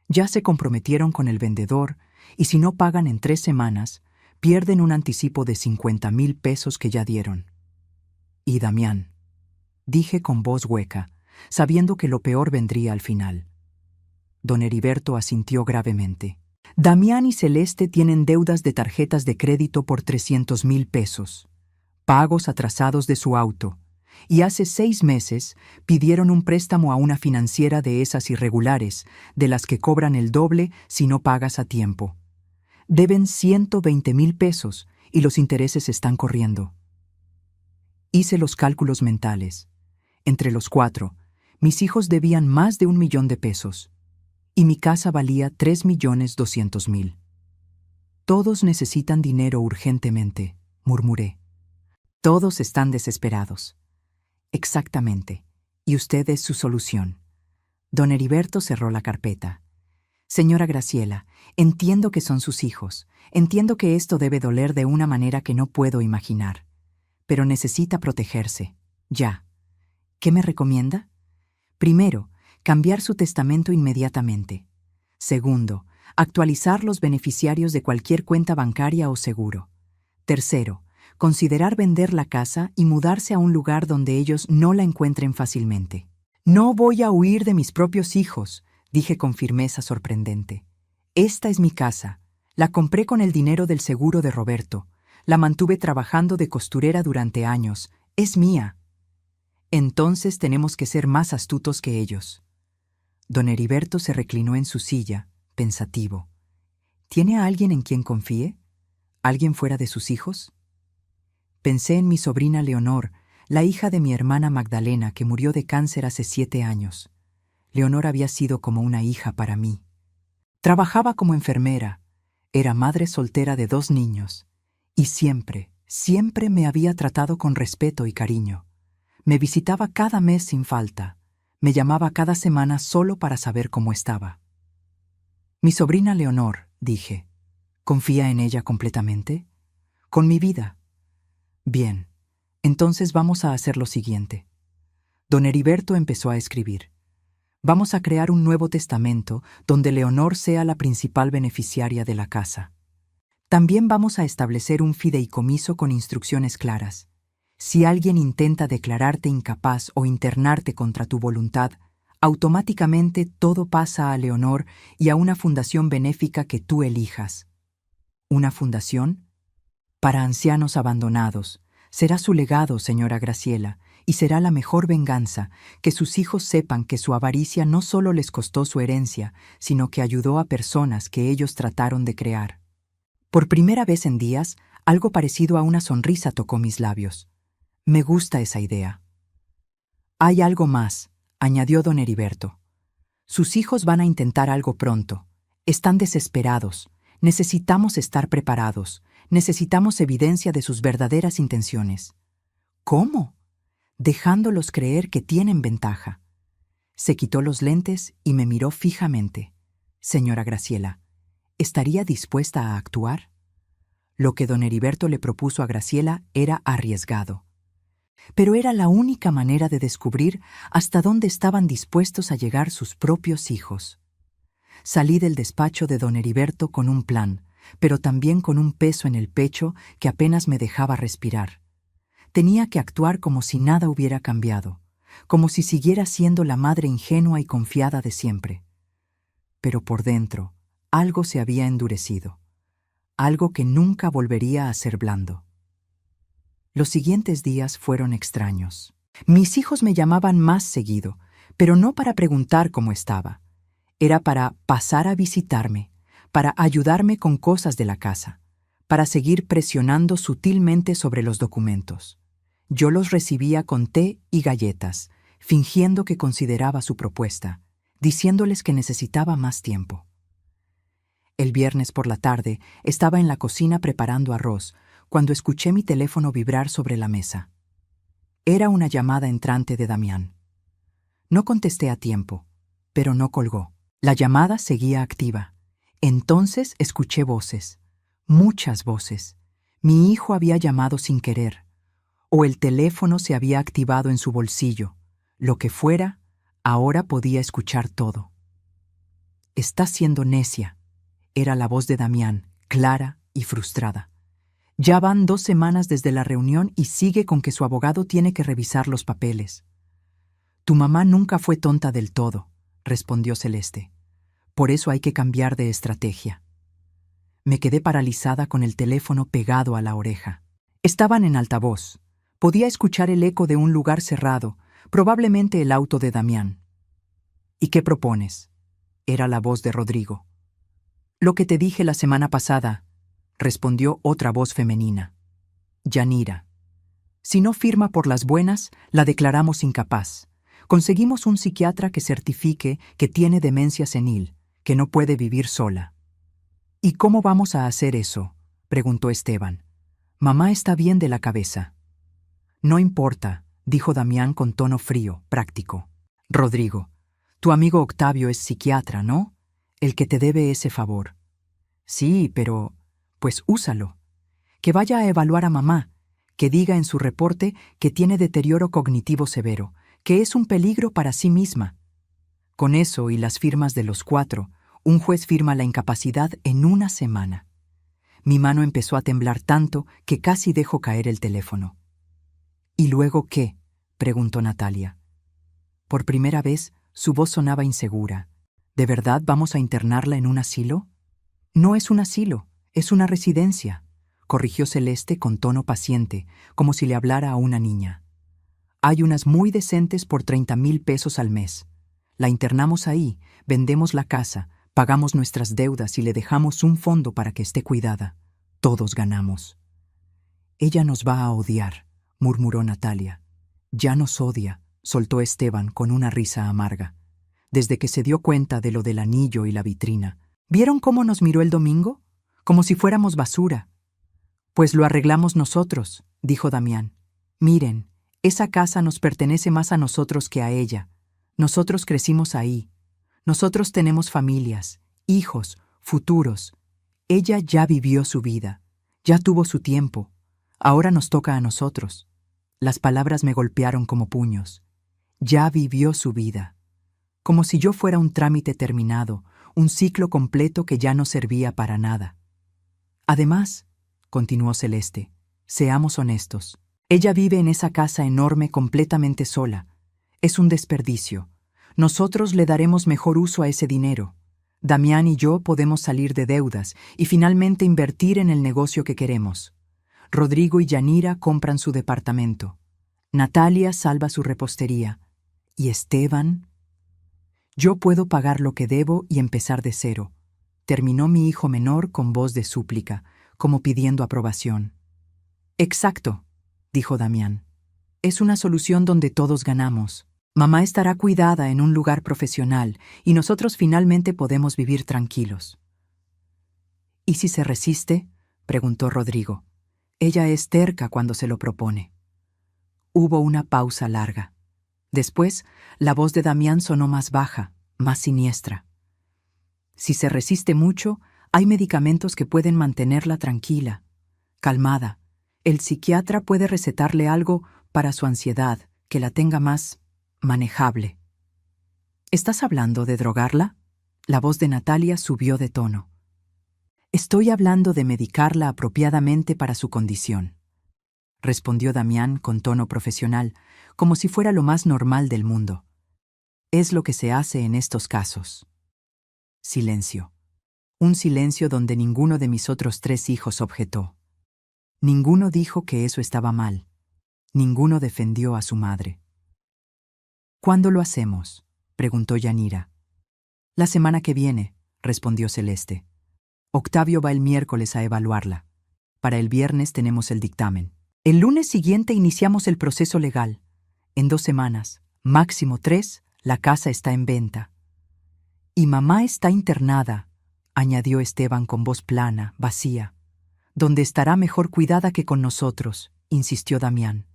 Ya se comprometieron con el vendedor y si no pagan en 3 semanas, pierden un anticipo de 50,000 pesos que ya dieron. Y Damián, dije con voz hueca, sabiendo que lo peor vendría al final. Don Heriberto asintió gravemente. Damián y Celeste tienen deudas de tarjetas de crédito por 300,000 pesos, pagos atrasados de su auto, y hace 6 meses pidieron un préstamo a una financiera de esas irregulares, de las que cobran el doble si no pagas a tiempo. Deben 120,000 pesos y los intereses están corriendo. Hice los cálculos mentales. Entre los 4, mis hijos debían más de 1.000.000 de pesos. Y mi casa valía 3.200.000. Todos necesitan dinero urgentemente, murmuré. Todos están desesperados. Exactamente. Y usted es su solución. Don Heriberto cerró la carpeta. Señora Graciela, entiendo que son sus hijos. Entiendo que esto debe doler de una manera que no puedo imaginar. Pero necesita protegerse. Ya. ¿Qué me recomienda? Primero, cambiar su testamento inmediatamente. Segundo, actualizar los beneficiarios de cualquier cuenta bancaria o seguro. Tercero, considerar vender la casa y mudarse a un lugar donde ellos no la encuentren fácilmente. No voy a huir de mis propios hijos, dije con firmeza sorprendente. Esta es mi casa. La compré con el dinero del seguro de Roberto. La mantuve trabajando de costurera durante años. Es mía. Entonces tenemos que ser más astutos que ellos. Don Heriberto se reclinó en su silla, pensativo. ¿Tiene a alguien en quien confíe? ¿Alguien fuera de sus hijos? Pensé en mi sobrina Leonor, la hija de mi hermana Magdalena, que murió de cáncer hace 7 años. Leonor había sido como una hija para mí. Trabajaba como enfermera, era madre soltera de 2 niños, y siempre, siempre me había tratado con respeto y cariño. Me visitaba cada mes sin falta, me llamaba cada semana solo para saber cómo estaba. Mi sobrina Leonor, dije, ¿confía en ella completamente? Con mi vida. Bien, entonces vamos a hacer lo siguiente. Don Heriberto empezó a escribir. Vamos a crear un nuevo testamento donde Leonor sea la principal beneficiaria de la casa. También vamos a establecer un fideicomiso con instrucciones claras. Si alguien intenta declararte incapaz o internarte contra tu voluntad, automáticamente todo pasa a Leonor y a una fundación benéfica que tú elijas. ¿Una fundación? Para ancianos abandonados. Será su legado, señora Graciela, y será la mejor venganza, que sus hijos sepan que su avaricia no solo les costó su herencia, sino que ayudó a personas que ellos trataron de crear. Por primera vez en días, algo parecido a una sonrisa tocó mis labios. Me gusta esa idea. Hay algo más, añadió don Heriberto. Sus hijos van a intentar algo pronto. Están desesperados. Necesitamos estar preparados. Necesitamos evidencia de sus verdaderas intenciones. ¿Cómo? Dejándolos creer que tienen ventaja. Se quitó los lentes y me miró fijamente. Señora Graciela, ¿estaría dispuesta a actuar? Lo que don Heriberto le propuso a Graciela era arriesgado. Pero era la única manera de descubrir hasta dónde estaban dispuestos a llegar sus propios hijos. Salí del despacho de don Heriberto con un plan, pero también con un peso en el pecho que apenas me dejaba respirar. Tenía que actuar como si nada hubiera cambiado, como si siguiera siendo la madre ingenua y confiada de siempre. Pero por dentro, algo se había endurecido, algo que nunca volvería a ser blando. Los siguientes días fueron extraños. Mis hijos me llamaban más seguido, pero no para preguntar cómo estaba. Era para pasar a visitarme, para ayudarme con cosas de la casa, para seguir presionando sutilmente sobre los documentos. Yo los recibía con té y galletas, fingiendo que consideraba su propuesta, diciéndoles que necesitaba más tiempo. El viernes por la tarde estaba en la cocina preparando arroz, cuando escuché mi teléfono vibrar sobre la mesa. Era una llamada entrante de Damián. No contesté a tiempo, pero no colgó. La llamada seguía activa. Entonces escuché voces, muchas voces. Mi hijo había llamado sin querer, o el teléfono se había activado en su bolsillo. Lo que fuera, ahora podía escuchar todo. «Estás siendo necia», era la voz de Damián, clara y frustrada. Ya van 2 semanas desde la reunión y sigue con que su abogado tiene que revisar los papeles. «Tu mamá nunca fue tonta del todo», respondió Celeste. «Por eso hay que cambiar de estrategia». Me quedé paralizada con el teléfono pegado a la oreja. Estaban en altavoz. Podía escuchar el eco de un lugar cerrado, probablemente el auto de Damián. «¿Y qué propones?», era la voz de Rodrigo. «Lo que te dije la semana pasada», respondió otra voz femenina. «Yanira». Si no firma por las buenas, la declaramos incapaz. Conseguimos un psiquiatra que certifique que tiene demencia senil, que no puede vivir sola. ¿Y cómo vamos a hacer eso?, preguntó Esteban. Mamá está bien de la cabeza. No importa, dijo Damián con tono frío, práctico. Rodrigo, tu amigo Octavio es psiquiatra, ¿no? El que te debe ese favor. Sí, pero... pues úsalo. Que vaya a evaluar a mamá, que diga en su reporte que tiene deterioro cognitivo severo, que es un peligro para sí misma. Con eso y las firmas de los 4, un juez firma la incapacidad en una semana. Mi mano empezó a temblar tanto que casi dejó caer el teléfono. ¿Y luego qué?, preguntó Natalia. Por primera vez, su voz sonaba insegura. ¿De verdad vamos a internarla en un asilo? No es un asilo, es una residencia, corrigió Celeste con tono paciente, como si le hablara a una niña. Hay unas muy decentes por 30,000 pesos al mes. La internamos ahí, vendemos la casa, pagamos nuestras deudas y le dejamos un fondo para que esté cuidada. Todos ganamos. Ella nos va a odiar, murmuró Natalia. Ya nos odia, soltó Esteban con una risa amarga. Desde que se dio cuenta de lo del anillo y la vitrina. ¿Vieron cómo nos miró el domingo? Como si fuéramos basura. Pues lo arreglamos nosotros, dijo Damián. Miren, esa casa nos pertenece más a nosotros que a ella. Nosotros crecimos ahí. Nosotros tenemos familias, hijos, futuros. Ella ya vivió su vida, ya tuvo su tiempo. Ahora nos toca a nosotros. Las palabras me golpearon como puños. Ya vivió su vida. Como si yo fuera un trámite terminado, un ciclo completo que ya no servía para nada. Además, continuó Celeste, seamos honestos. Ella vive en esa casa enorme completamente sola. Es un desperdicio. Nosotros le daremos mejor uso a ese dinero. Damián y yo podemos salir de deudas y finalmente invertir en el negocio que queremos. Rodrigo y Yanira compran su departamento. Natalia salva su repostería. ¿Y Esteban? Yo puedo pagar lo que debo y empezar de cero, terminó mi hijo menor con voz de súplica, como pidiendo aprobación. Exacto, dijo Damián. Es una solución donde todos ganamos. Mamá estará cuidada en un lugar profesional y nosotros finalmente podemos vivir tranquilos. ¿Y si se resiste?, preguntó Rodrigo. Ella es terca cuando se lo propone. Hubo una pausa larga. Después, la voz de Damián sonó más baja, más siniestra. Si se resiste mucho, hay medicamentos que pueden mantenerla tranquila, calmada. El psiquiatra puede recetarle algo para su ansiedad, que la tenga más manejable. ¿Estás hablando de drogarla? La voz de Natalia subió de tono. Estoy hablando de medicarla apropiadamente para su condición, respondió Damián con tono profesional, como si fuera lo más normal del mundo. Es lo que se hace en estos casos. Silencio. Un silencio donde ninguno de mis otros 3 hijos objetó. Ninguno dijo que eso estaba mal. Ninguno defendió a su madre. ¿Cuándo lo hacemos?, preguntó Yanira. La semana que viene, respondió Celeste. Octavio va el miércoles a evaluarla. Para el viernes tenemos el dictamen. El lunes siguiente iniciamos el proceso legal. En 2 semanas, máximo 3, la casa está en venta. Y mamá está internada, añadió Esteban con voz plana, vacía. Donde estará mejor cuidada que con nosotros, insistió Damián.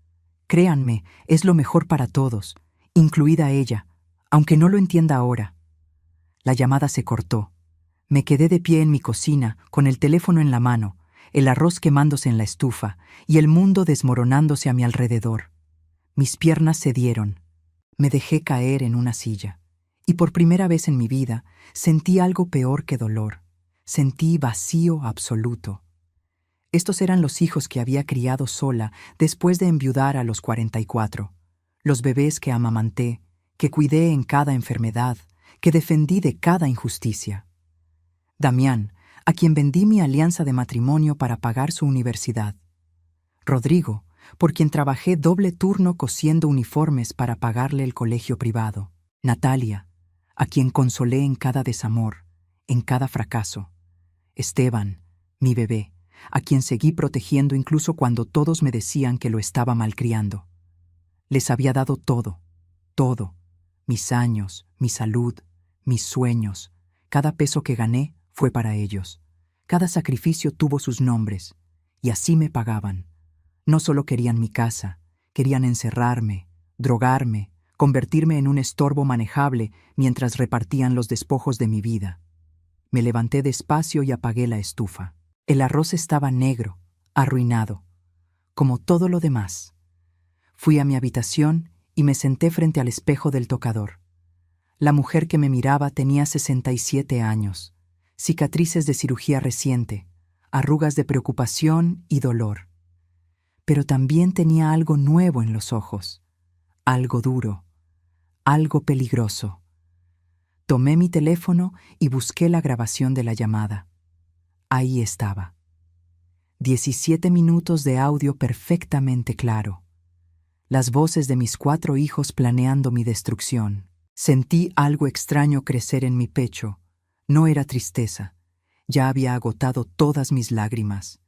Créanme, es lo mejor para todos, incluida ella, aunque no lo entienda ahora. La llamada se cortó. Me quedé de pie en mi cocina, con el teléfono en la mano, el arroz quemándose en la estufa y el mundo desmoronándose a mi alrededor. Mis piernas cedieron. Me dejé caer en una silla. Y por primera vez en mi vida sentí algo peor que dolor. Sentí vacío absoluto. Estos eran los hijos que había criado sola después de enviudar a los 44. Los bebés que amamanté, que cuidé en cada enfermedad, que defendí de cada injusticia. Damián, a quien vendí mi alianza de matrimonio para pagar su universidad. Rodrigo, por quien trabajé doble turno cosiendo uniformes para pagarle el colegio privado. Natalia, a quien consolé en cada desamor, en cada fracaso. Esteban, mi bebé, a quien seguí protegiendo incluso cuando todos me decían que lo estaba malcriando. Les había dado todo, todo, mis años, mi salud, mis sueños. Cada peso que gané fue para ellos. Cada sacrificio tuvo sus nombres, y así me pagaban. No solo querían mi casa, querían encerrarme, drogarme, convertirme en un estorbo manejable mientras repartían los despojos de mi vida. Me levanté despacio y apagué la estufa. El arroz estaba negro, arruinado, como todo lo demás. Fui a mi habitación y me senté frente al espejo del tocador. La mujer que me miraba tenía 67 años, cicatrices de cirugía reciente, arrugas de preocupación y dolor. Pero también tenía algo nuevo en los ojos, algo duro, algo peligroso. Tomé mi teléfono y busqué la grabación de la llamada. Ahí estaba. 17 minutos de audio perfectamente claro. Las voces de mis 4 hijos planeando mi destrucción. Sentí algo extraño crecer en mi pecho. No era tristeza. Ya había agotado todas mis lágrimas.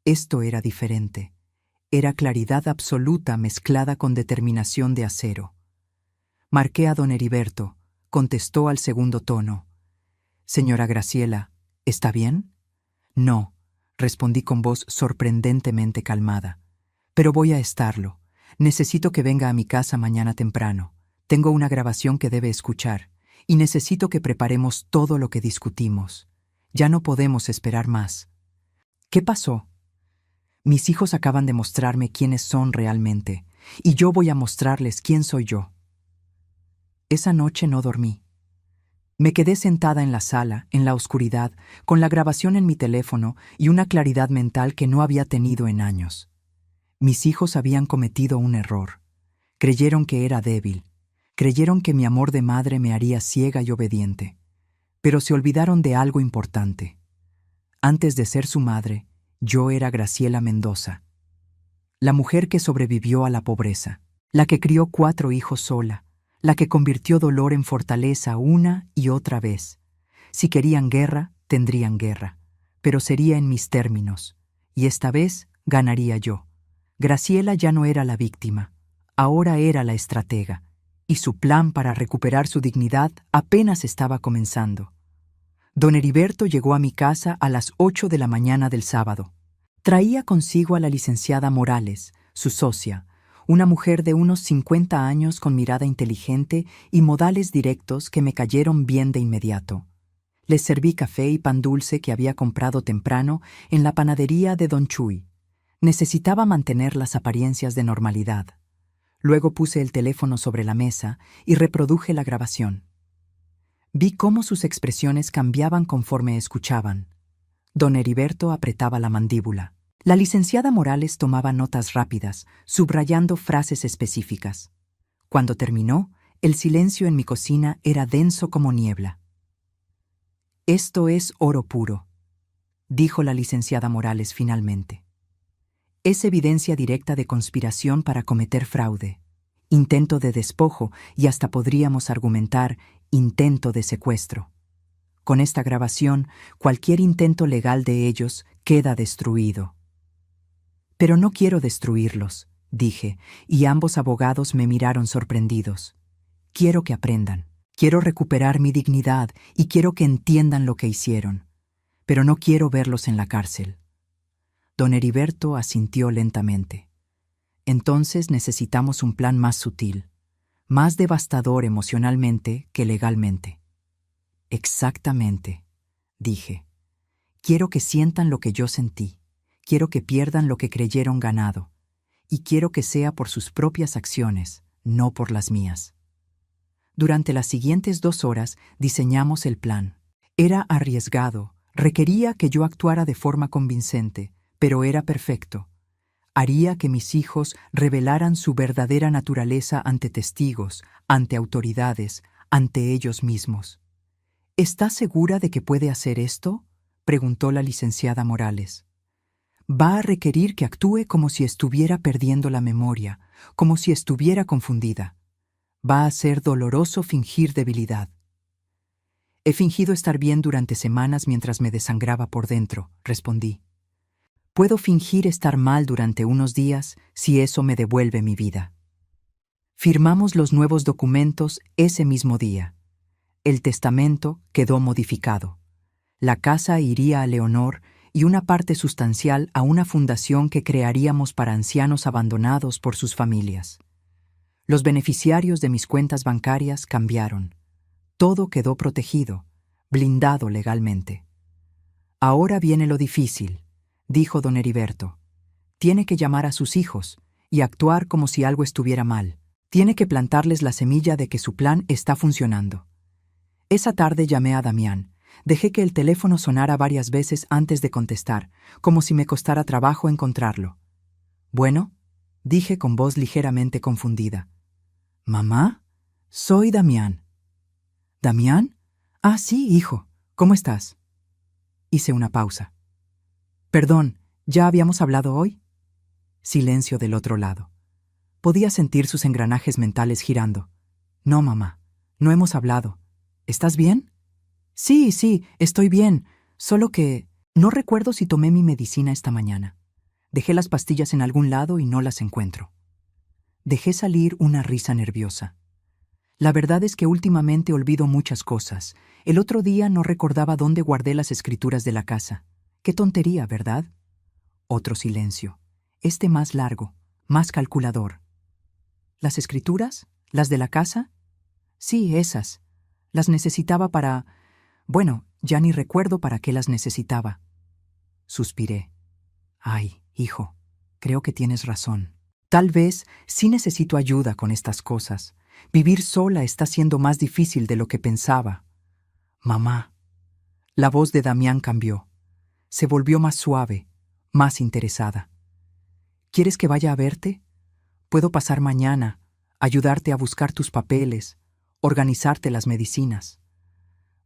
Esto era diferente. Era claridad absoluta mezclada con determinación de acero. Marqué a don Heriberto. Contestó al segundo tono. «Señora Graciela, ¿está bien?» «No», respondí con voz sorprendentemente calmada. «Pero voy a estarlo. Necesito que venga a mi casa mañana temprano. Tengo una grabación que debe escuchar, y necesito que preparemos todo lo que discutimos. Ya no podemos esperar más». «¿Qué pasó?» «Mis hijos acaban de mostrarme quiénes son realmente, y yo voy a mostrarles quién soy yo». Esa noche no dormí. Me quedé sentada en la sala, en la oscuridad, con la grabación en mi teléfono y una claridad mental que no había tenido en años. Mis hijos habían cometido un error. Creyeron que era débil. Creyeron que mi amor de madre me haría ciega y obediente. Pero se olvidaron de algo importante. Antes de ser su madre, yo era Graciela Mendoza. La mujer que sobrevivió a la pobreza. La que crió 4 hijos sola. La que convirtió dolor en fortaleza una y otra vez. Si querían guerra, tendrían guerra, pero sería en mis términos, y esta vez ganaría yo. Graciela ya no era la víctima, ahora era la estratega, y su plan para recuperar su dignidad apenas estaba comenzando. Don Heriberto llegó a mi casa a las 8 de la mañana del sábado. Traía consigo a la licenciada Morales, su socia, una mujer de unos 50 años con mirada inteligente y modales directos que me cayeron bien de inmediato. Les serví café y pan dulce que había comprado temprano en la panadería de Don Chuy. Necesitaba mantener las apariencias de normalidad. Luego puse el teléfono sobre la mesa y reproduje la grabación. Vi cómo sus expresiones cambiaban conforme escuchaban. Don Heriberto apretaba la mandíbula. La licenciada Morales tomaba notas rápidas, subrayando frases específicas. Cuando terminó, el silencio en mi cocina era denso como niebla. «Esto es oro puro», dijo la licenciada Morales finalmente. «Es evidencia directa de conspiración para cometer fraude, intento de despojo y hasta podríamos argumentar intento de secuestro. Con esta grabación, cualquier intento legal de ellos queda destruido». «Pero no quiero destruirlos», dije, y ambos abogados me miraron sorprendidos. «Quiero que aprendan. Quiero recuperar mi dignidad y quiero que entiendan lo que hicieron. Pero no quiero verlos en la cárcel». Don Heriberto asintió lentamente. «Entonces necesitamos un plan más sutil, más devastador emocionalmente que legalmente». «Exactamente», dije. «Quiero que sientan lo que yo sentí. Quiero que pierdan lo que creyeron ganado. Y quiero que sea por sus propias acciones, no por las mías». Durante las siguientes 2 horas diseñamos el plan. Era arriesgado, requería que yo actuara de forma convincente, pero era perfecto. Haría que mis hijos revelaran su verdadera naturaleza ante testigos, ante autoridades, ante ellos mismos. «¿Está segura de que puede hacer esto?», preguntó la licenciada Morales. «Va a requerir que actúe como si estuviera perdiendo la memoria, como si estuviera confundida. Va a ser doloroso fingir debilidad». «He fingido estar bien durante semanas mientras me desangraba por dentro», respondí. Puedo fingir estar mal durante unos días si eso me devuelve mi vida. Firmamos los nuevos documentos ese mismo día. El testamento quedó modificado. La casa iría a Leonor y una parte sustancial a una fundación que crearíamos para ancianos abandonados por sus familias. Los beneficiarios de mis cuentas bancarias cambiaron. Todo quedó protegido, blindado legalmente. Ahora viene lo difícil, dijo don Heriberto. Tiene que llamar a sus hijos y actuar como si algo estuviera mal. Tiene que plantarles la semilla de que su plan está funcionando. Esa tarde llamé a Damián. Dejé que el teléfono sonara varias veces antes de contestar, como si me costara trabajo encontrarlo. «Bueno», dije con voz ligeramente confundida. «¿Mamá? Soy Damián». «¿Damián? Ah, sí, hijo. ¿Cómo estás?» Hice una pausa. «Perdón, ¿ya habíamos hablado hoy?» Silencio del otro lado. Podía sentir sus engranajes mentales girando. «No, mamá, no hemos hablado. ¿Estás bien?» Sí, estoy bien. Solo que no recuerdo si tomé mi medicina esta mañana. Dejé las pastillas en algún lado y no las encuentro». Dejé salir una risa nerviosa. La verdad es que últimamente olvido muchas cosas. El otro día no recordaba dónde guardé las escrituras de la casa. Qué tontería, ¿verdad? Otro silencio. Este más largo, más calculador. ¿Las escrituras? ¿Las de la casa? Sí, esas. Las necesitaba para... Bueno, ya ni recuerdo para qué las necesitaba. Suspiré. Ay, hijo, creo que tienes razón. Tal vez sí necesito ayuda con estas cosas. Vivir sola está siendo más difícil de lo que pensaba. Mamá. La voz de Damián cambió. Se volvió más suave, más interesada. ¿Quieres que vaya a verte? Puedo pasar mañana, ayudarte a buscar tus papeles, organizarte las medicinas.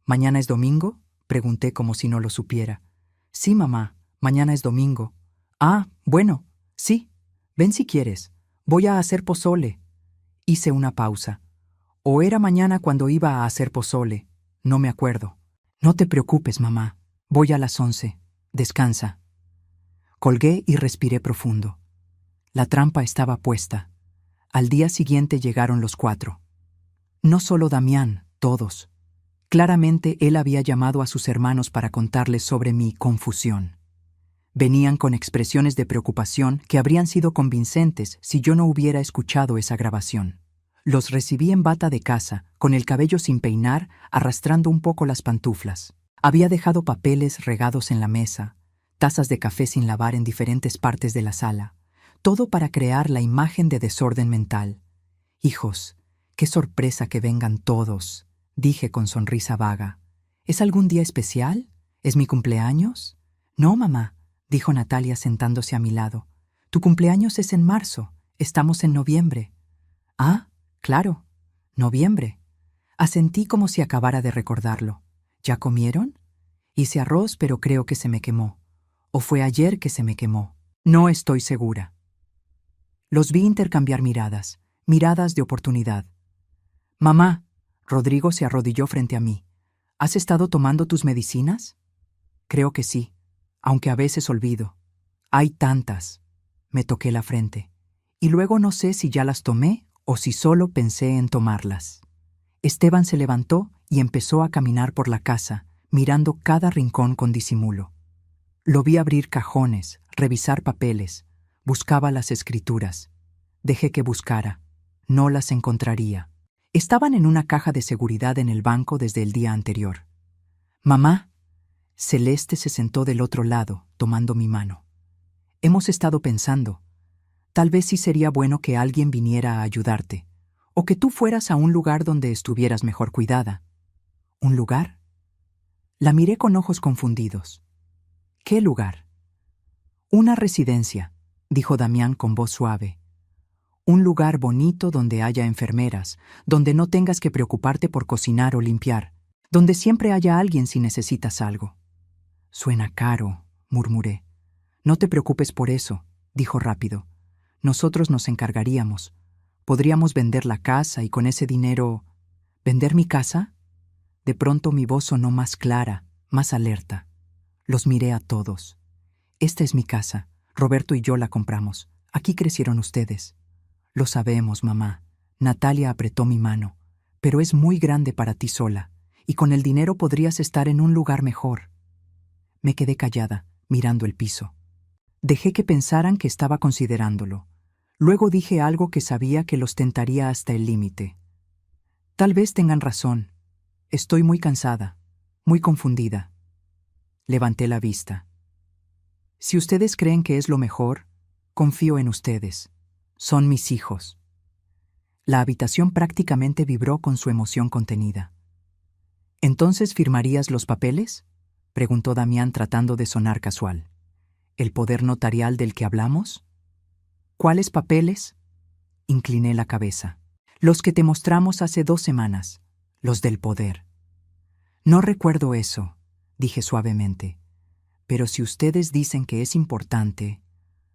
¿Mañana es domingo?, pregunté como si no lo supiera. Sí, mamá, mañana es domingo. Ah, bueno, sí, ven si quieres. Voy a hacer pozole. Hice una pausa. O era mañana cuando iba a hacer pozole. No me acuerdo. No te preocupes, mamá. Voy a las 11. Descansa. Colgué y respiré profundo. La trampa estaba puesta. Al día siguiente llegaron los 4. No solo Damián, todos. Claramente él había llamado a sus hermanos para contarles sobre mi confusión. Venían con expresiones de preocupación que habrían sido convincentes si yo no hubiera escuchado esa grabación. Los recibí en bata de casa, con el cabello sin peinar, arrastrando un poco las pantuflas. Había dejado papeles regados en la mesa, tazas de café sin lavar en diferentes partes de la sala, todo para crear la imagen de desorden mental. Hijos, qué sorpresa que vengan todos, dije con sonrisa vaga. ¿Es algún día especial? ¿Es mi cumpleaños? No, mamá, dijo Natalia sentándose a mi lado. Tu cumpleaños es en marzo, estamos en noviembre. Ah, claro, noviembre. Asentí como si acabara de recordarlo. ¿Ya comieron? Hice arroz, pero creo que se me quemó. ¿O fue ayer que se me quemó? No estoy segura. Los vi intercambiar miradas, miradas de oportunidad. Mamá, Rodrigo se arrodilló frente a mí. ¿Has estado tomando tus medicinas? Creo que sí, aunque a veces olvido. Hay tantas. Me toqué la frente. Y luego no sé si ya las tomé o si solo pensé en tomarlas. Esteban se levantó y empezó a caminar por la casa, mirando cada rincón con disimulo. Lo vi abrir cajones, revisar papeles. Buscaba las escrituras. Dejé que buscara. No las encontraría. Estaban en una caja de seguridad en el banco desde el día anterior. Mamá. Celeste se sentó del otro lado, tomando mi mano. Hemos estado pensando. Tal vez sí sería bueno que alguien viniera a ayudarte, o que tú fueras a un lugar donde estuvieras mejor cuidada. ¿Un lugar? La miré con ojos confundidos. ¿Qué lugar? Una residencia, dijo Damián con voz suave. Un lugar bonito donde haya enfermeras, donde no tengas que preocuparte por cocinar o limpiar, donde siempre haya alguien si necesitas algo. Suena caro, murmuré. No te preocupes por eso, dijo rápido. Nosotros nos encargaríamos. Podríamos vender la casa y con ese dinero... ¿Vender mi casa? De pronto mi voz sonó más clara, más alerta. Los miré a todos. Esta es mi casa. Roberto y yo la compramos. Aquí crecieron ustedes. Lo sabemos, mamá. Natalia apretó mi mano. Pero es muy grande para ti sola, y con el dinero podrías estar en un lugar mejor. Me quedé callada, mirando el piso. Dejé que pensaran que estaba considerándolo. Luego dije algo que sabía que los tentaría hasta el límite. Tal vez tengan razón. Estoy muy cansada, muy confundida. Levanté la vista. Si ustedes creen que es lo mejor, confío en ustedes. Son mis hijos. La habitación prácticamente vibró con su emoción contenida. ¿Entonces firmarías los papeles?, preguntó Damián tratando de sonar casual. ¿El poder notarial del que hablamos? ¿Cuáles papeles? Incliné la cabeza. Los que te mostramos hace 2 semanas, los del poder. No recuerdo eso, dije suavemente, pero si ustedes dicen que es importante,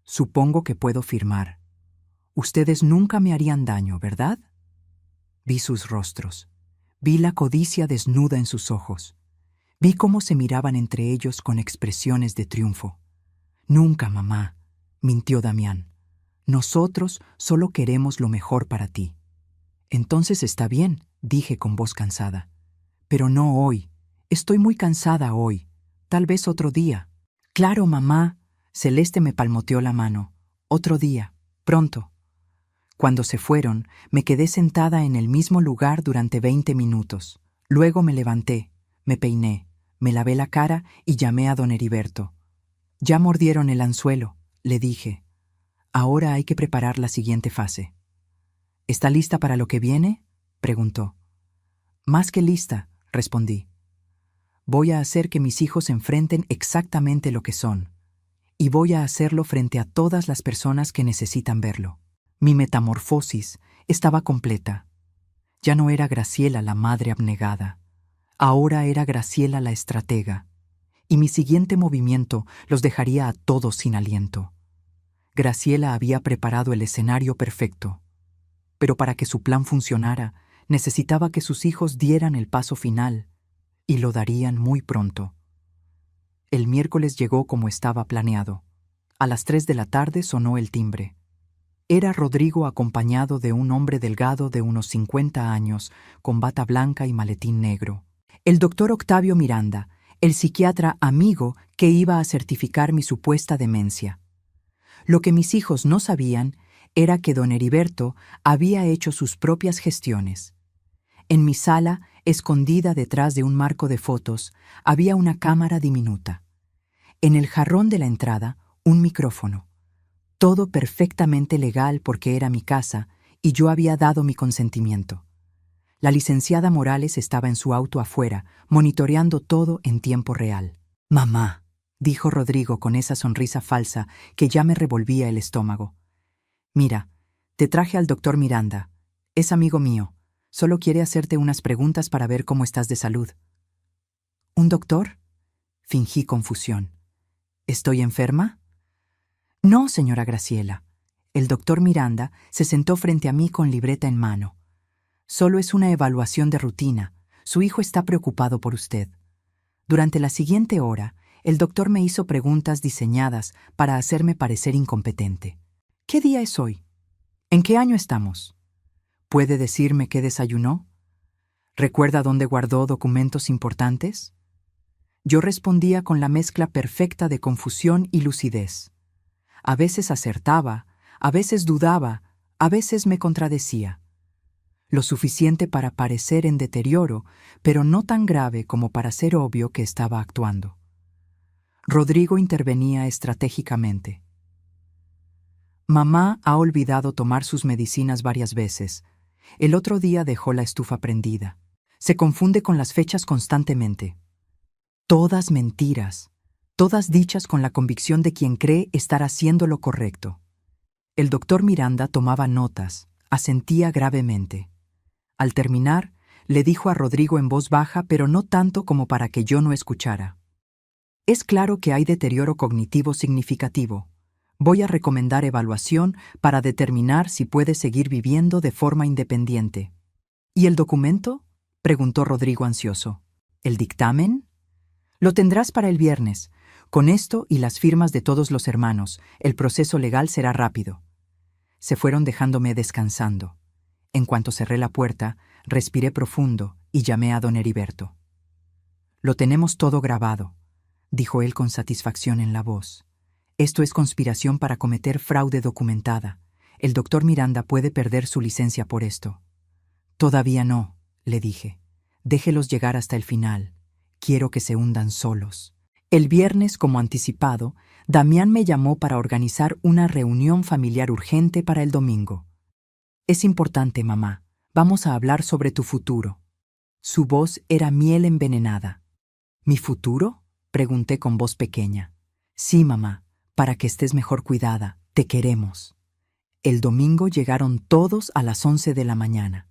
supongo que puedo firmar. Ustedes nunca me harían daño, ¿verdad? Vi sus rostros. Vi la codicia desnuda en sus ojos. Vi cómo se miraban entre ellos con expresiones de triunfo. Nunca, mamá, mintió Damián. Nosotros solo queremos lo mejor para ti. Entonces está bien, dije con voz cansada. Pero no hoy. Estoy muy cansada hoy. Tal vez otro día. Claro, mamá. Celeste me palmoteó la mano. Otro día. Pronto. Cuando se fueron, me quedé sentada en el mismo lugar durante 20 minutos. Luego me levanté, me peiné, me lavé la cara y llamé a don Heriberto. Ya mordieron el anzuelo, le dije. Ahora hay que preparar la siguiente fase. ¿Está lista para lo que viene?, preguntó. Más que lista, respondí. Voy a hacer que mis hijos enfrenten exactamente lo que son. Y voy a hacerlo frente a todas las personas que necesitan verlo. Mi metamorfosis estaba completa. Ya no era Graciela la madre abnegada. Ahora era Graciela la estratega. Y mi siguiente movimiento los dejaría a todos sin aliento. Graciela había preparado el escenario perfecto. Pero para que su plan funcionara, necesitaba que sus hijos dieran el paso final, y lo darían muy pronto. El miércoles llegó como estaba planeado. A las 3 de la tarde sonó el timbre. Era Rodrigo acompañado de un hombre delgado de unos 50 años, con bata blanca y maletín negro. El doctor Octavio Miranda, el psiquiatra amigo que iba a certificar mi supuesta demencia. Lo que mis hijos no sabían era que don Heriberto había hecho sus propias gestiones. En mi sala, escondida detrás de un marco de fotos, había una cámara diminuta. En el jarrón de la entrada, un micrófono. Todo perfectamente legal porque era mi casa y yo había dado mi consentimiento. La licenciada Morales estaba en su auto afuera, monitoreando todo en tiempo real. «Mamá», dijo Rodrigo con esa sonrisa falsa que ya me revolvía el estómago. «Mira, te traje al doctor Miranda. Es amigo mío. Solo quiere hacerte unas preguntas para ver cómo estás de salud». «¿Un doctor?», fingí confusión. «¿Estoy enferma?». «No, señora Graciela». El doctor Miranda se sentó frente a mí con libreta en mano. «Solo es una evaluación de rutina. Su hijo está preocupado por usted». Durante la siguiente hora, el doctor me hizo preguntas diseñadas para hacerme parecer incompetente. «¿Qué día es hoy? ¿En qué año estamos? ¿Puede decirme qué desayunó? ¿Recuerda dónde guardó documentos importantes?». Yo respondía con la mezcla perfecta de confusión y lucidez. A veces acertaba, a veces dudaba, a veces me contradecía. Lo suficiente para parecer en deterioro, pero no tan grave como para ser obvio que estaba actuando. Rodrigo intervenía estratégicamente. «Mamá ha olvidado tomar sus medicinas varias veces. El otro día dejó la estufa prendida. Se confunde con las fechas constantemente». Todas mentiras, todas dichas con la convicción de quien cree estar haciendo lo correcto. El doctor Miranda tomaba notas, asentía gravemente. Al terminar, le dijo a Rodrigo en voz baja, pero no tanto como para que yo no escuchara. «Es claro que hay deterioro cognitivo significativo. Voy a recomendar evaluación para determinar si puede seguir viviendo de forma independiente». «¿Y el documento?», preguntó Rodrigo ansioso. «¿El dictamen?». «Lo tendrás para el viernes. Con esto y las firmas de todos los hermanos, el proceso legal será rápido. Se fueron dejándome descansando. En cuanto cerré la puerta, respiré profundo y llamé a don Heriberto. «Lo tenemos todo grabado», dijo él con satisfacción en la voz. «Esto es conspiración para cometer fraude documentada. El doctor Miranda puede perder su licencia por esto». «Todavía no», le dije. «Déjelos llegar hasta el final. Quiero que se hundan solos». El viernes, como anticipado, Damián me llamó para organizar una reunión familiar urgente para el domingo. «Es importante, mamá. Vamos a hablar sobre tu futuro». Su voz era miel envenenada. «¿Mi futuro?», pregunté con voz pequeña. «Sí, mamá, para que estés mejor cuidada. Te queremos». El domingo llegaron todos a las 11 de la mañana,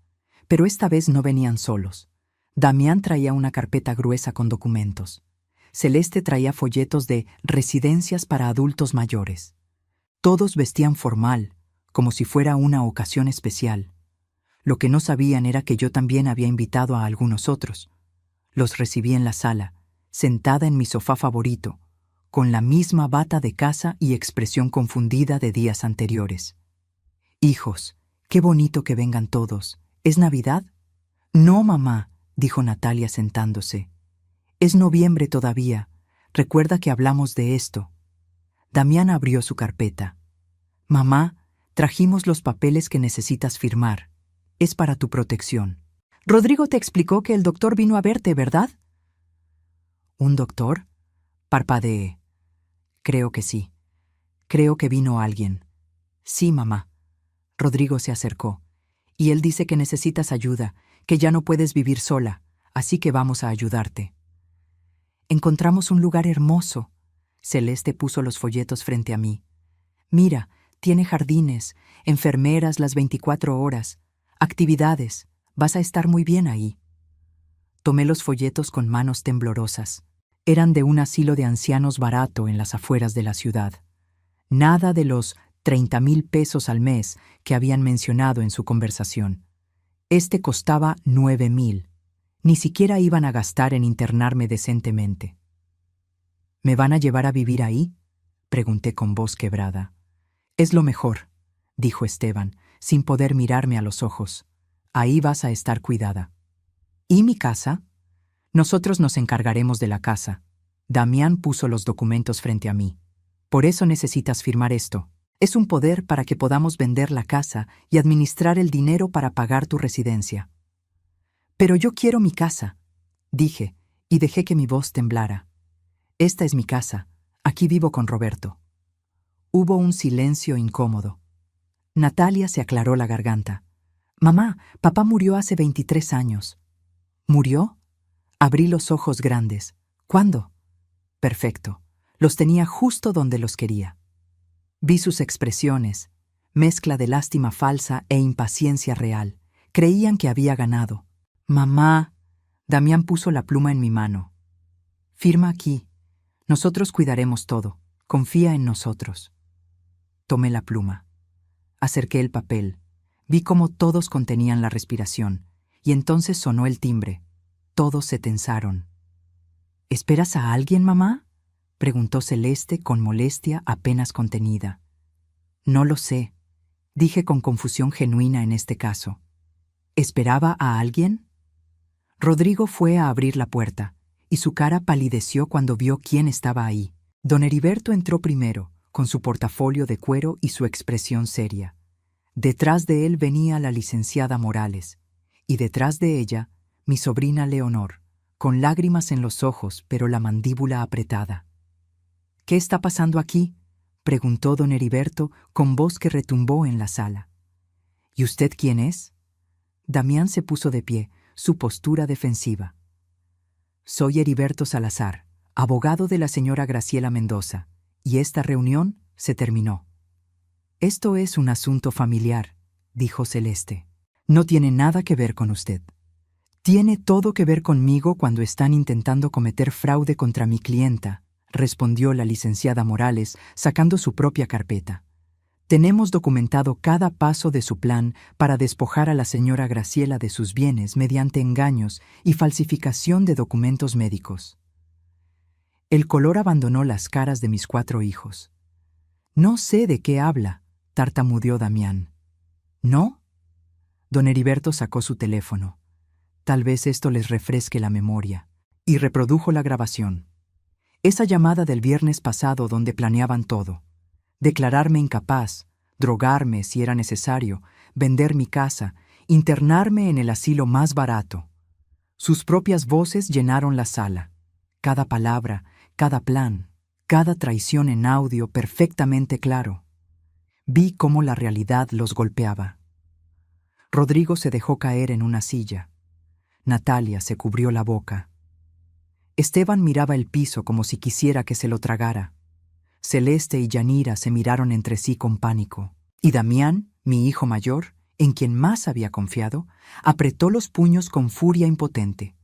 pero esta vez no venían solos. Damián traía una carpeta gruesa con documentos. Celeste traía folletos de residencias para adultos mayores. Todos vestían formal, como si fuera una ocasión especial. Lo que no sabían era que yo también había invitado a algunos otros. Los recibí en la sala, sentada en mi sofá favorito, con la misma bata de casa y expresión confundida de días anteriores. «Hijos, qué bonito que vengan todos. ¿Es Navidad?» «No, mamá», dijo Natalia sentándose. «Es noviembre todavía. Recuerda que hablamos de esto». Damián abrió su carpeta. «Mamá, trajimos los papeles que necesitas firmar. Es para tu protección». «Rodrigo te explicó que el doctor vino a verte, ¿verdad?» «¿Un doctor?», parpadeé. «Creo que sí. Creo que vino alguien». «Sí, mamá». Rodrigo se acercó. «Y él dice que necesitas ayuda, que ya no puedes vivir sola, así que vamos a ayudarte». «Encontramos un lugar hermoso». Celeste puso los folletos frente a mí. «Mira, tiene jardines, enfermeras las 24 horas, actividades. Vas a estar muy bien ahí». Tomé los folletos con manos temblorosas. Eran de un asilo de ancianos barato en las afueras de la ciudad. Nada de los 30,000 pesos al mes que habían mencionado en su conversación. Este costaba 9,000. Ni siquiera iban a gastar en internarme decentemente. «¿Me van a llevar a vivir ahí?», pregunté con voz quebrada. «Es lo mejor», dijo Esteban, sin poder mirarme a los ojos. «Ahí vas a estar cuidada». «¿Y mi casa?» «Nosotros nos encargaremos de la casa». Damián puso los documentos frente a mí. «Por eso necesitas firmar esto. Es un poder para que podamos vender la casa y administrar el dinero para pagar tu residencia». «Pero yo quiero mi casa», dije, y dejé que mi voz temblara. «Esta es mi casa. Aquí vivo con Roberto». Hubo un silencio incómodo. Natalia se aclaró la garganta. «Mamá, papá murió hace 23 años». «¿Murió?». Abrí los ojos grandes. «¿Cuándo?». «Perfecto. Los tenía justo donde los quería». Vi sus expresiones, mezcla de lástima falsa e impaciencia real. Creían que había ganado. «Mamá», Damián puso la pluma en mi mano. «Firma aquí. Nosotros cuidaremos todo. Confía en nosotros». Tomé la pluma. Acerqué el papel. Vi cómo todos contenían la respiración, y entonces sonó el timbre. Todos se tensaron. «¿Esperas a alguien, mamá?», preguntó Celeste con molestia apenas contenida. «No lo sé», dije con confusión genuina en este caso. ¿Esperaba a alguien? Rodrigo fue a abrir la puerta, y su cara palideció cuando vio quién estaba ahí. Don Heriberto entró primero, con su portafolio de cuero y su expresión seria. Detrás de él venía la licenciada Morales, y detrás de ella, mi sobrina Leonor, con lágrimas en los ojos pero la mandíbula apretada. «¿Qué está pasando aquí?», preguntó don Heriberto con voz que retumbó en la sala. «¿Y usted quién es?». Damián se puso de pie, su postura defensiva. «Soy Heriberto Salazar, abogado de la señora Graciela Mendoza, y esta reunión se terminó». «Esto es un asunto familiar», dijo Celeste. «No tiene nada que ver con usted. Tiene todo que ver conmigo cuando están intentando cometer fraude contra mi clienta», respondió la licenciada Morales, sacando su propia carpeta. «Tenemos documentado cada paso de su plan para despojar a la señora Graciela de sus bienes mediante engaños y falsificación de documentos médicos». El color abandonó las caras de mis 4 hijos. No sé de qué habla, tartamudeó Damián. ¿No? Don Heriberto sacó su teléfono. Tal vez esto les refresque la memoria. Y reprodujo la grabación. Esa llamada del viernes pasado donde planeaban todo. Declararme incapaz, drogarme si era necesario, vender mi casa, internarme en el asilo más barato. Sus propias voces llenaron la sala. Cada palabra, cada plan, cada traición en audio perfectamente claro. Vi cómo la realidad los golpeaba. Rodrigo se dejó caer en una silla. Natalia se cubrió la boca. Esteban miraba el piso como si quisiera que se lo tragara. Celeste y Yanira se miraron entre sí con pánico. Y Damián, mi hijo mayor, en quien más había confiado, apretó los puños con furia impotente.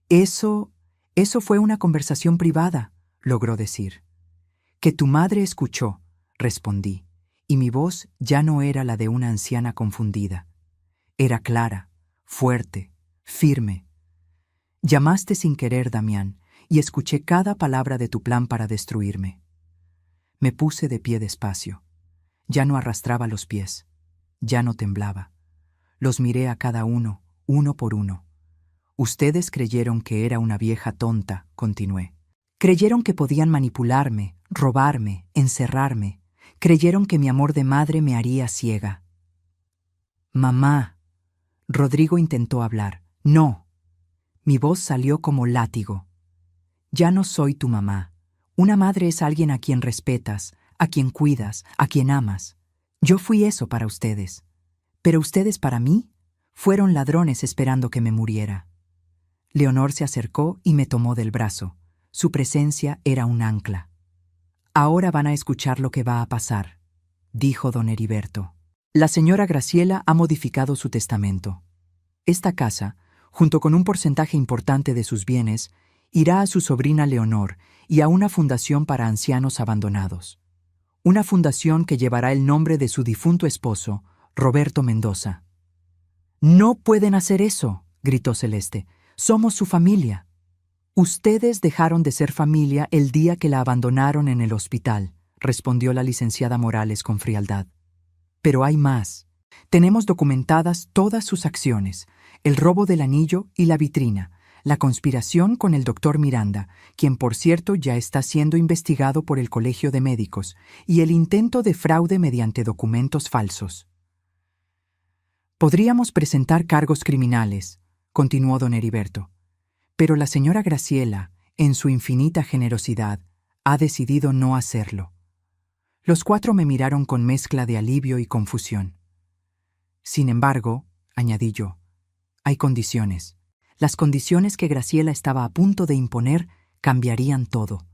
Eso fue una conversación privada, logró decir. Que tu madre escuchó, respondí, y mi voz ya no era la de una anciana confundida. Era clara, fuerte, firme. Llamaste sin querer, Damián, y escuché cada palabra de tu plan para destruirme. Me puse de pie despacio. Ya no arrastraba los pies. Ya no temblaba. Los miré a cada uno, uno por uno. Ustedes creyeron que era una vieja tonta, continué. Creyeron que podían manipularme, robarme, encerrarme. Creyeron que mi amor de madre me haría ciega. Mamá. Rodrigo intentó hablar. No. Mi voz salió como látigo. Ya no soy tu mamá. Una madre es alguien a quien respetas, a quien cuidas, a quien amas. Yo fui eso para ustedes. Pero ustedes para mí fueron ladrones esperando que me muriera. Leonor se acercó y me tomó del brazo. Su presencia era un ancla. Ahora van a escuchar lo que va a pasar, dijo don Heriberto. La señora Graciela ha modificado su testamento. Esta casa, junto con un porcentaje importante de sus bienes, irá a su sobrina Leonor y a una fundación para ancianos abandonados. Una fundación que llevará el nombre de su difunto esposo, Roberto Mendoza. «No pueden hacer eso», gritó Celeste. «Somos su familia». «Ustedes dejaron de ser familia el día que la abandonaron en el hospital», respondió la licenciada Morales con frialdad. «Pero hay más. Tenemos documentadas todas sus acciones, el robo del anillo y la vitrina, la conspiración con el doctor Miranda, quien por cierto ya está siendo investigado por el Colegio de Médicos, y el intento de fraude mediante documentos falsos. Podríamos presentar cargos criminales», continuó don Heriberto, «pero la señora Graciela, en su infinita generosidad, ha decidido no hacerlo». Los 4 me miraron con mezcla de alivio y confusión. «Sin embargo», añadí yo, «hay condiciones. Las condiciones que Graciela estaba a punto de imponer cambiarían todo,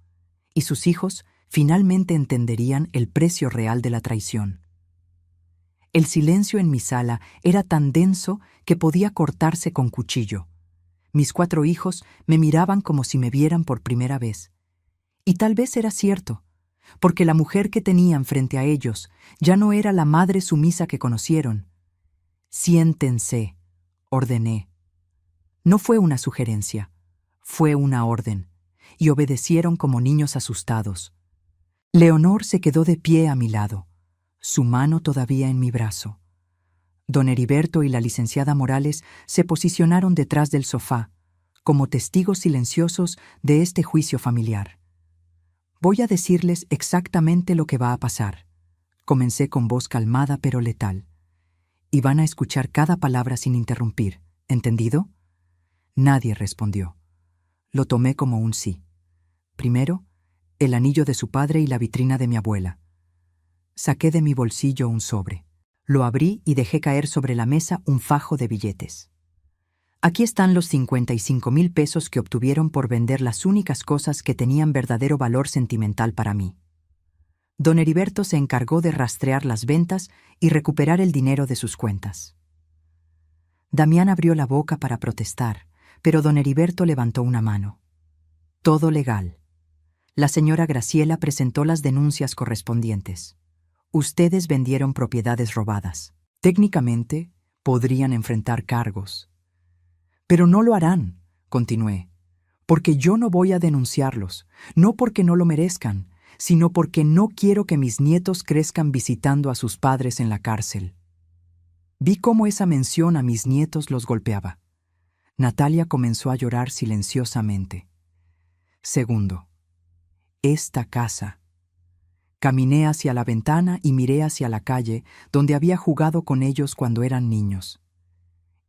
y sus hijos finalmente entenderían el precio real de la traición». El silencio en mi sala era tan denso que podía cortarse con cuchillo. Mis 4 hijos me miraban como si me vieran por primera vez. Y tal vez era cierto, porque la mujer que tenían frente a ellos ya no era la madre sumisa que conocieron. «Siéntense», ordené. No fue una sugerencia, fue una orden, y obedecieron como niños asustados. Leonor se quedó de pie a mi lado, su mano todavía en mi brazo. Don Heriberto y la licenciada Morales se posicionaron detrás del sofá, como testigos silenciosos de este juicio familiar. «Voy a decirles exactamente lo que va a pasar», comencé con voz calmada pero letal. «Y van a escuchar cada palabra sin interrumpir, ¿entendido?» Nadie respondió. Lo tomé como un sí. Primero, el anillo de su padre y la vitrina de mi abuela. Saqué de mi bolsillo un sobre. Lo abrí y dejé caer sobre la mesa un fajo de billetes. «Aquí están los 55,000 pesos que obtuvieron por vender las únicas cosas que tenían verdadero valor sentimental para mí». Don Heriberto se encargó de rastrear las ventas y recuperar el dinero de sus cuentas. Damián abrió la boca para protestar, pero don Heriberto levantó una mano. «Todo legal. La señora Graciela presentó las denuncias correspondientes. Ustedes vendieron propiedades robadas. Técnicamente, podrían enfrentar cargos. Pero no lo harán», continué, porque yo no voy a denunciarlos, no porque no lo merezcan, sino porque no quiero que mis nietos crezcan visitando a sus padres en la cárcel. Vi cómo esa mención a mis nietos los golpeaba. Natalia comenzó a llorar silenciosamente. Segundo, esta casa. Caminé hacia la ventana y miré hacia la calle donde había jugado con ellos cuando eran niños.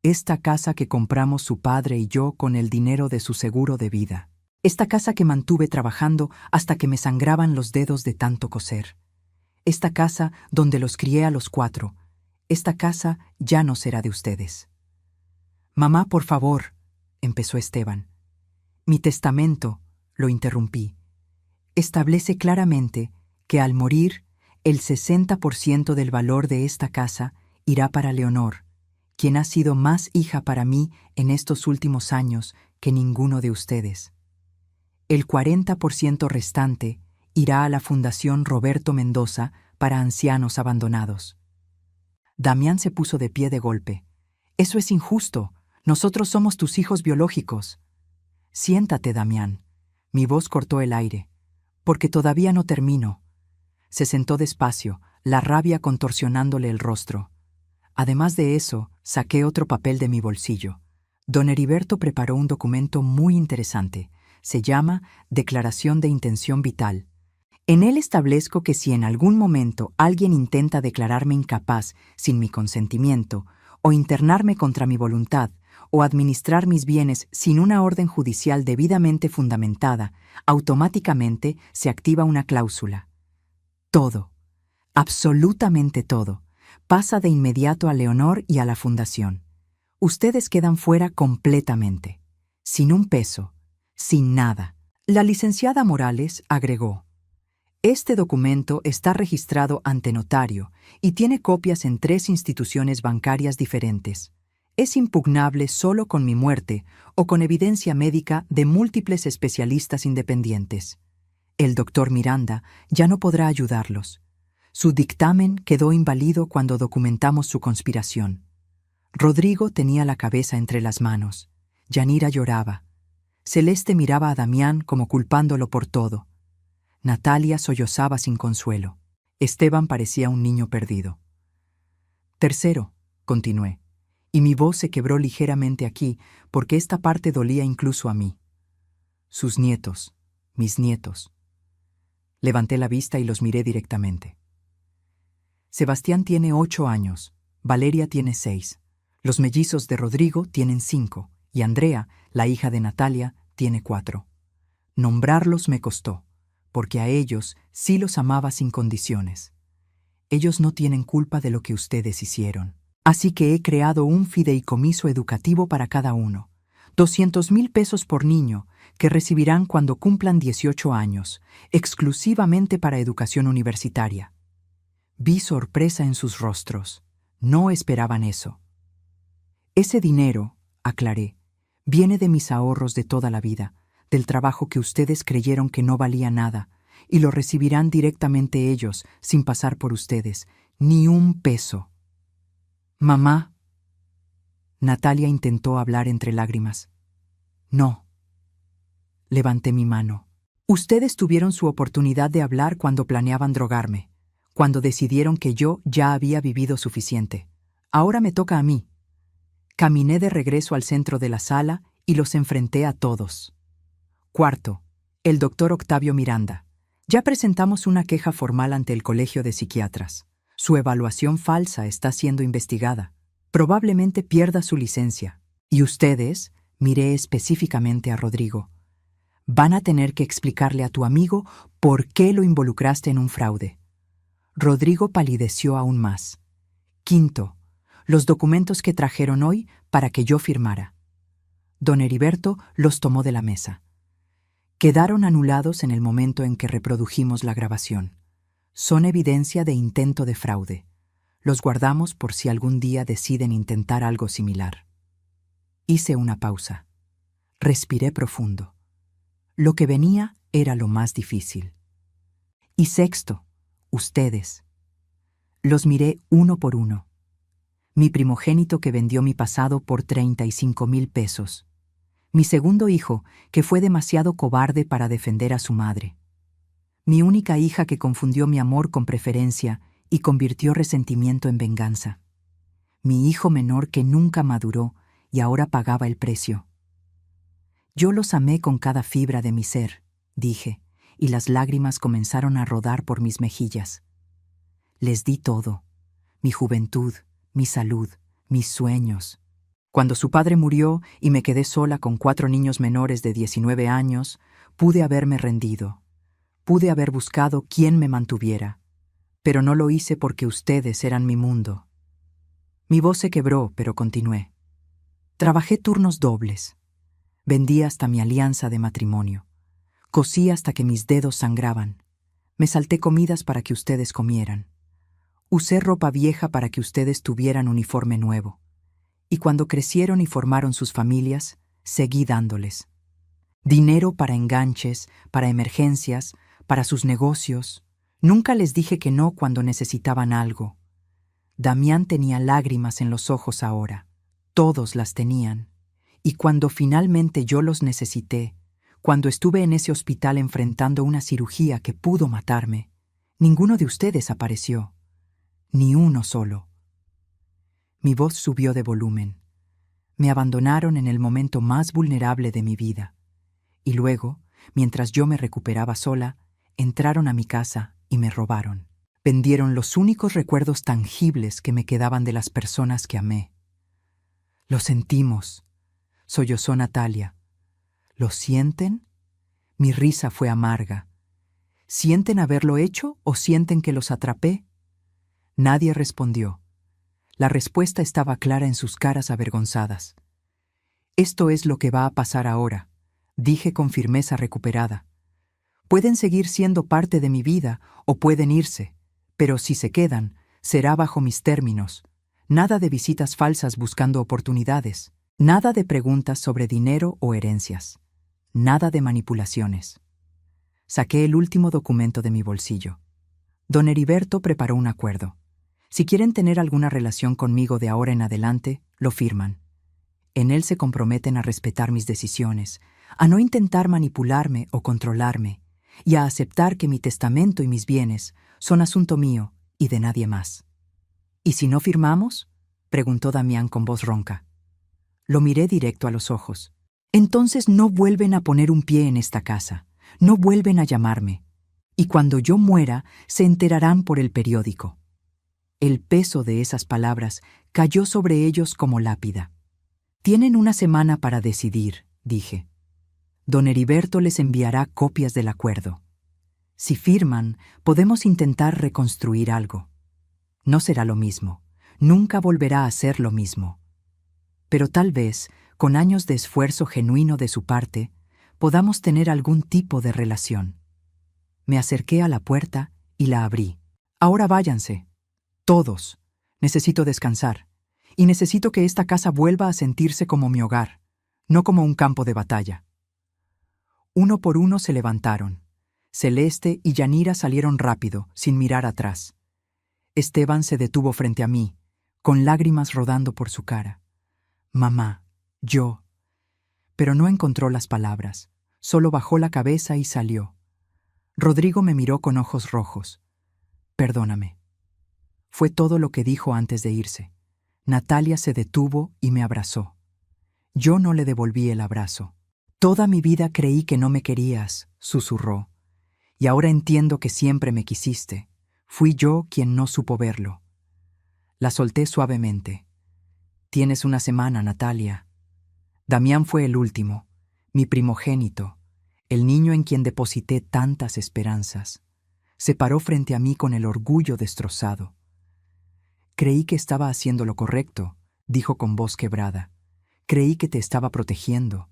Esta casa que compramos su padre y yo con el dinero de su seguro de vida. Esta casa que mantuve trabajando hasta que me sangraban los dedos de tanto coser. Esta casa donde los crié a los 4. Esta casa ya no será de ustedes. Mamá, por favor, empezó Esteban. Mi testamento, lo interrumpí, establece claramente que al morir, el 60% del valor de esta casa irá para Leonor, quien ha sido más hija para mí en estos últimos años que ninguno de ustedes. El 40% restante irá a la Fundación Roberto Mendoza para ancianos abandonados. Damián se puso de pie de golpe. Eso es injusto. Nosotros somos tus hijos biológicos. Siéntate, Damián. Mi voz cortó el aire. Porque todavía no termino. Se sentó despacio, la rabia contorsionándole el rostro. Además de eso, saqué otro papel de mi bolsillo. Don Heriberto preparó un documento muy interesante. Se llama Declaración de Intención Vital. En él establezco que si en algún momento alguien intenta declararme incapaz sin mi consentimiento, o internarme contra mi voluntad, o administrar mis bienes sin una orden judicial debidamente fundamentada, automáticamente se activa una cláusula. Todo, absolutamente todo, pasa de inmediato a Leonor y a la Fundación. Ustedes quedan fuera completamente, sin un peso, sin nada. La licenciada Morales agregó: este documento está registrado ante notario y tiene copias en 3 instituciones bancarias diferentes. Es impugnable solo con mi muerte o con evidencia médica de múltiples especialistas independientes. El doctor Miranda ya no podrá ayudarlos. Su dictamen quedó inválido cuando documentamos su conspiración. Rodrigo tenía la cabeza entre las manos. Yanira lloraba. Celeste miraba a Damián como culpándolo por todo. Natalia sollozaba sin consuelo. Esteban parecía un niño perdido. Tercero, continué, y mi voz se quebró ligeramente aquí porque esta parte dolía incluso a mí. Sus nietos, mis nietos. Levanté la vista y los miré directamente. Sebastián tiene 8 años, Valeria tiene 6, los mellizos de Rodrigo tienen 5 y Andrea, la hija de Natalia, tiene 4. Nombrarlos me costó, porque a ellos sí los amaba sin condiciones. Ellos no tienen culpa de lo que ustedes hicieron. Así que he creado un fideicomiso educativo para cada uno, 200,000 pesos por niño, que recibirán cuando cumplan 18 años, exclusivamente para educación universitaria. Vi sorpresa en sus rostros. No esperaban eso. Ese dinero, aclaré, viene de mis ahorros de toda la vida, del trabajo que ustedes creyeron que no valía nada, y lo recibirán directamente ellos, sin pasar por ustedes, ni un peso. Mamá. Natalia intentó hablar entre lágrimas. No. Levanté mi mano. Ustedes tuvieron su oportunidad de hablar cuando planeaban drogarme, cuando decidieron que yo ya había vivido suficiente. Ahora me toca a mí. Caminé de regreso al centro de la sala y los enfrenté a todos. Cuarto, el doctor Octavio Miranda. Ya presentamos una queja formal ante el Colegio de Psiquiatras. Su evaluación falsa está siendo investigada. Probablemente pierda su licencia. Y ustedes, miré específicamente a Rodrigo, van a tener que explicarle a tu amigo por qué lo involucraste en un fraude. Rodrigo palideció aún más. Quinto, los documentos que trajeron hoy para que yo firmara. Don Heriberto los tomó de la mesa. Quedaron anulados en el momento en que reprodujimos la grabación. Son evidencia de intento de fraude. Los guardamos por si algún día deciden intentar algo similar. Hice una pausa. Respiré profundo. Lo que venía era lo más difícil. Y sexto, ustedes. Los miré uno por uno. Mi primogénito que vendió mi pasado por 35,000 pesos. Mi segundo hijo, que fue demasiado cobarde para defender a su madre. Mi única hija que confundió mi amor con preferencia y convirtió resentimiento en venganza. Mi hijo menor que nunca maduró y ahora pagaba el precio. Yo los amé con cada fibra de mi ser, dije, y las lágrimas comenzaron a rodar por mis mejillas. Les di todo, mi juventud, mi salud, mis sueños. Cuando su padre murió y me quedé sola con 4 niños menores de 19 años, pude haberme rendido. Pude haber buscado quien me mantuviera. Pero no lo hice porque ustedes eran mi mundo. Mi voz se quebró, pero continué. Trabajé turnos dobles. Vendí hasta mi alianza de matrimonio. Cosí hasta que mis dedos sangraban. Me salté comidas para que ustedes comieran. Usé ropa vieja para que ustedes tuvieran uniforme nuevo. Y cuando crecieron y formaron sus familias, seguí dándoles. Dinero para enganches, para emergencias, para sus negocios. Nunca les dije que no cuando necesitaban algo. Damián tenía lágrimas en los ojos ahora. Todos las tenían. Y cuando finalmente yo los necesité, cuando estuve en ese hospital enfrentando una cirugía que pudo matarme, ninguno de ustedes apareció. Ni uno solo. Mi voz subió de volumen. Me abandonaron en el momento más vulnerable de mi vida. Y luego, mientras yo me recuperaba sola, entraron a mi casa y me robaron. Vendieron los únicos recuerdos tangibles que me quedaban de las personas que amé. Lo sentimos, sollozó Natalia. ¿Lo sienten? Mi risa fue amarga. ¿Sienten haberlo hecho o sienten que los atrapé? Nadie respondió. La respuesta estaba clara en sus caras avergonzadas. Esto es lo que va a pasar ahora, dije con firmeza recuperada. Pueden seguir siendo parte de mi vida o pueden irse, pero si se quedan, será bajo mis términos. Nada de visitas falsas buscando oportunidades, nada de preguntas sobre dinero o herencias, nada de manipulaciones. Saqué el último documento de mi bolsillo. Don Heriberto preparó un acuerdo. Si quieren tener alguna relación conmigo de ahora en adelante, lo firman. En él se comprometen a respetar mis decisiones, a no intentar manipularme o controlarme, y a aceptar que mi testamento y mis bienes son asunto mío y de nadie más. ¿Y si no firmamos?, preguntó Damián con voz ronca. Lo miré directo a los ojos. Entonces no vuelven a poner un pie en esta casa, no vuelven a llamarme, y cuando yo muera se enterarán por el periódico. El peso de esas palabras cayó sobre ellos como lápida. Tienen una semana para decidir, dije. Don Heriberto les enviará copias del acuerdo. Si firman, podemos intentar reconstruir algo. No será lo mismo, nunca volverá a ser lo mismo. Pero tal vez, con años de esfuerzo genuino de su parte, podamos tener algún tipo de relación. Me acerqué a la puerta y la abrí. Ahora váyanse. Todos. Necesito descansar. Y necesito que esta casa vuelva a sentirse como mi hogar, no como un campo de batalla. Uno por uno se levantaron. Celeste y Yanira salieron rápido, sin mirar atrás. Esteban se detuvo frente a mí, con lágrimas rodando por su cara. Mamá, yo. Pero no encontró las palabras, solo bajó la cabeza y salió. Rodrigo me miró con ojos rojos. Perdóname. Fue todo lo que dijo antes de irse. Natalia se detuvo y me abrazó. Yo no le devolví el abrazo. Toda mi vida creí que no me querías, susurró. Y ahora entiendo que siempre me quisiste. Fui yo quien no supo verlo. La solté suavemente. Tienes una semana, Natalia. Damián fue el último, mi primogénito, el niño en quien deposité tantas esperanzas. Se paró frente a mí con el orgullo destrozado. Creí que estaba haciendo lo correcto, dijo con voz quebrada. Creí que te estaba protegiendo.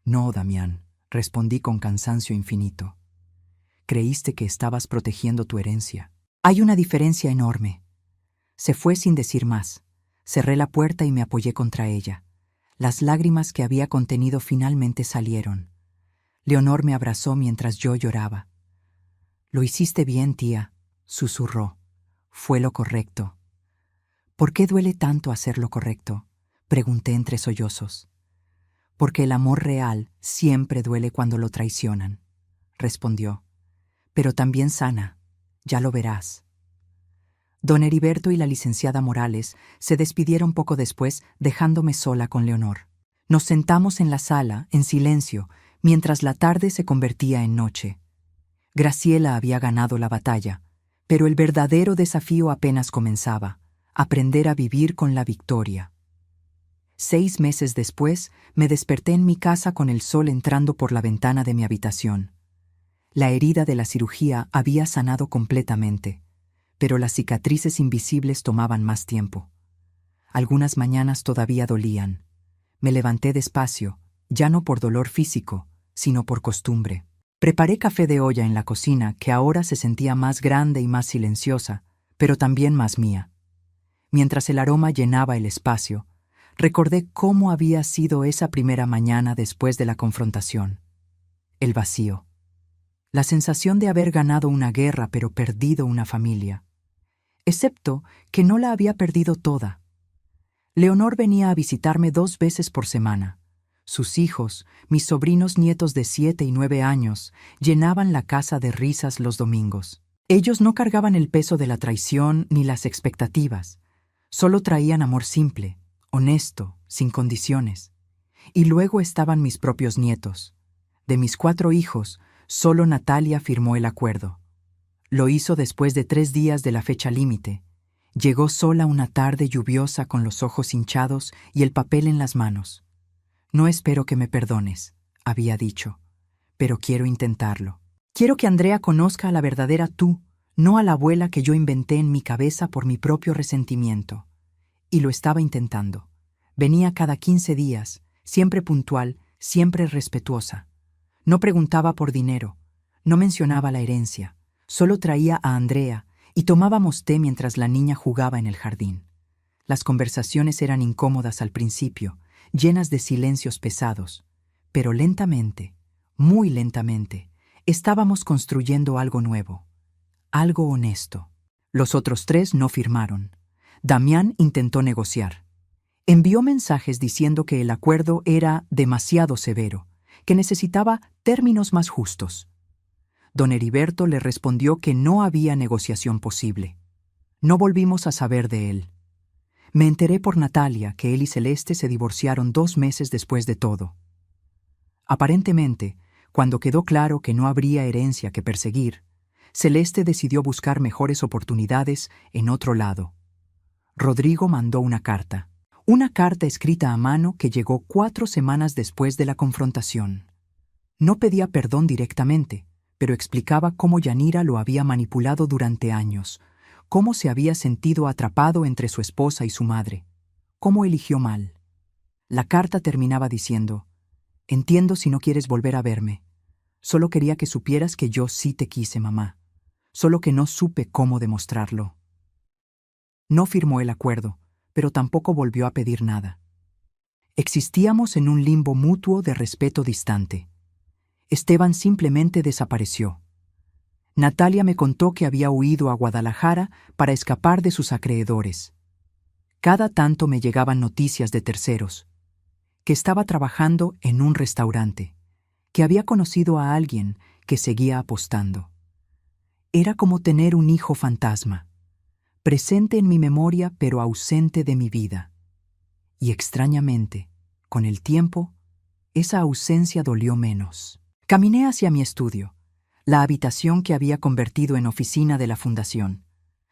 No, Damián, respondí con cansancio infinito. Creíste que estabas protegiendo tu herencia. Hay una diferencia enorme. Se fue sin decir más. Cerré la puerta y me apoyé contra ella. Las lágrimas que había contenido finalmente salieron. Leonor me abrazó mientras yo lloraba. Lo hiciste bien, tía, susurró. Fue lo correcto. ¿Por qué duele tanto hacer lo correcto?, pregunté entre sollozos. Porque el amor real siempre duele cuando lo traicionan, respondió. Pero también sana, ya lo verás. Don Heriberto y la licenciada Morales se despidieron poco después, dejándome sola con Leonor. Nos sentamos en la sala, en silencio, mientras la tarde se convertía en noche. Graciela había ganado la batalla, pero el verdadero desafío apenas comenzaba: aprender a vivir con la victoria. 6 meses después, me desperté en mi casa con el sol entrando por la ventana de mi habitación. La herida de la cirugía había sanado completamente, pero las cicatrices invisibles tomaban más tiempo. Algunas mañanas todavía dolían. Me levanté despacio, ya no por dolor físico, sino por costumbre. Preparé café de olla en la cocina, que ahora se sentía más grande y más silenciosa, pero también más mía. Mientras el aroma llenaba el espacio, recordé cómo había sido esa primera mañana después de la confrontación. El vacío. La sensación de haber ganado una guerra pero perdido una familia. Excepto que no la había perdido toda. Leonor venía a visitarme 2 veces por semana. Sus hijos, mis sobrinos nietos de 7 y 9 años, llenaban la casa de risas los domingos. Ellos no cargaban el peso de la traición ni las expectativas. Solo traían amor simple, honesto, sin condiciones. Y luego estaban mis propios nietos. De mis 4 hijos, solo Natalia firmó el acuerdo. Lo hizo después de 3 días de la fecha límite. Llegó sola una tarde lluviosa con los ojos hinchados y el papel en las manos. No espero que me perdones, había dicho, pero quiero intentarlo. Quiero que Andrea conozca a la verdadera tú, no a la abuela que yo inventé en mi cabeza por mi propio resentimiento. Y lo estaba intentando. Venía cada 15 días, siempre puntual, siempre respetuosa. No preguntaba por dinero, no mencionaba la herencia, solo traía a Andrea y tomábamos té mientras la niña jugaba en el jardín. Las conversaciones eran incómodas al principio, llenas de silencios pesados, pero lentamente, muy lentamente, estábamos construyendo algo nuevo, algo honesto. Los otros 3 no firmaron. Damián intentó negociar. Envió mensajes diciendo que el acuerdo era demasiado severo, que necesitaba términos más justos. Don Heriberto le respondió que no había negociación posible. No volvimos a saber de él. Me enteré por Natalia que él y Celeste se divorciaron 2 meses después de todo. Aparentemente, cuando quedó claro que no habría herencia que perseguir, Celeste decidió buscar mejores oportunidades en otro lado. Rodrigo mandó una carta escrita a mano que llegó 4 semanas después de la confrontación. No pedía perdón directamente, pero explicaba cómo Yanira lo había manipulado durante años, cómo se había sentido atrapado entre su esposa y su madre, cómo eligió mal. La carta terminaba diciendo: «Entiendo si no quieres volver a verme. Solo quería que supieras que yo sí te quise, mamá. Solo que no supe cómo demostrarlo». No firmó el acuerdo, pero tampoco volvió a pedir nada. Existíamos en un limbo mutuo de respeto distante. Esteban simplemente desapareció. Natalia me contó que había huido a Guadalajara para escapar de sus acreedores. Cada tanto me llegaban noticias de terceros, que estaba trabajando en un restaurante, que había conocido a alguien que seguía apostando. Era como tener un hijo fantasma, presente en mi memoria pero ausente de mi vida. Y extrañamente, con el tiempo, esa ausencia dolió menos. Caminé hacia mi estudio, la habitación que había convertido en oficina de la fundación.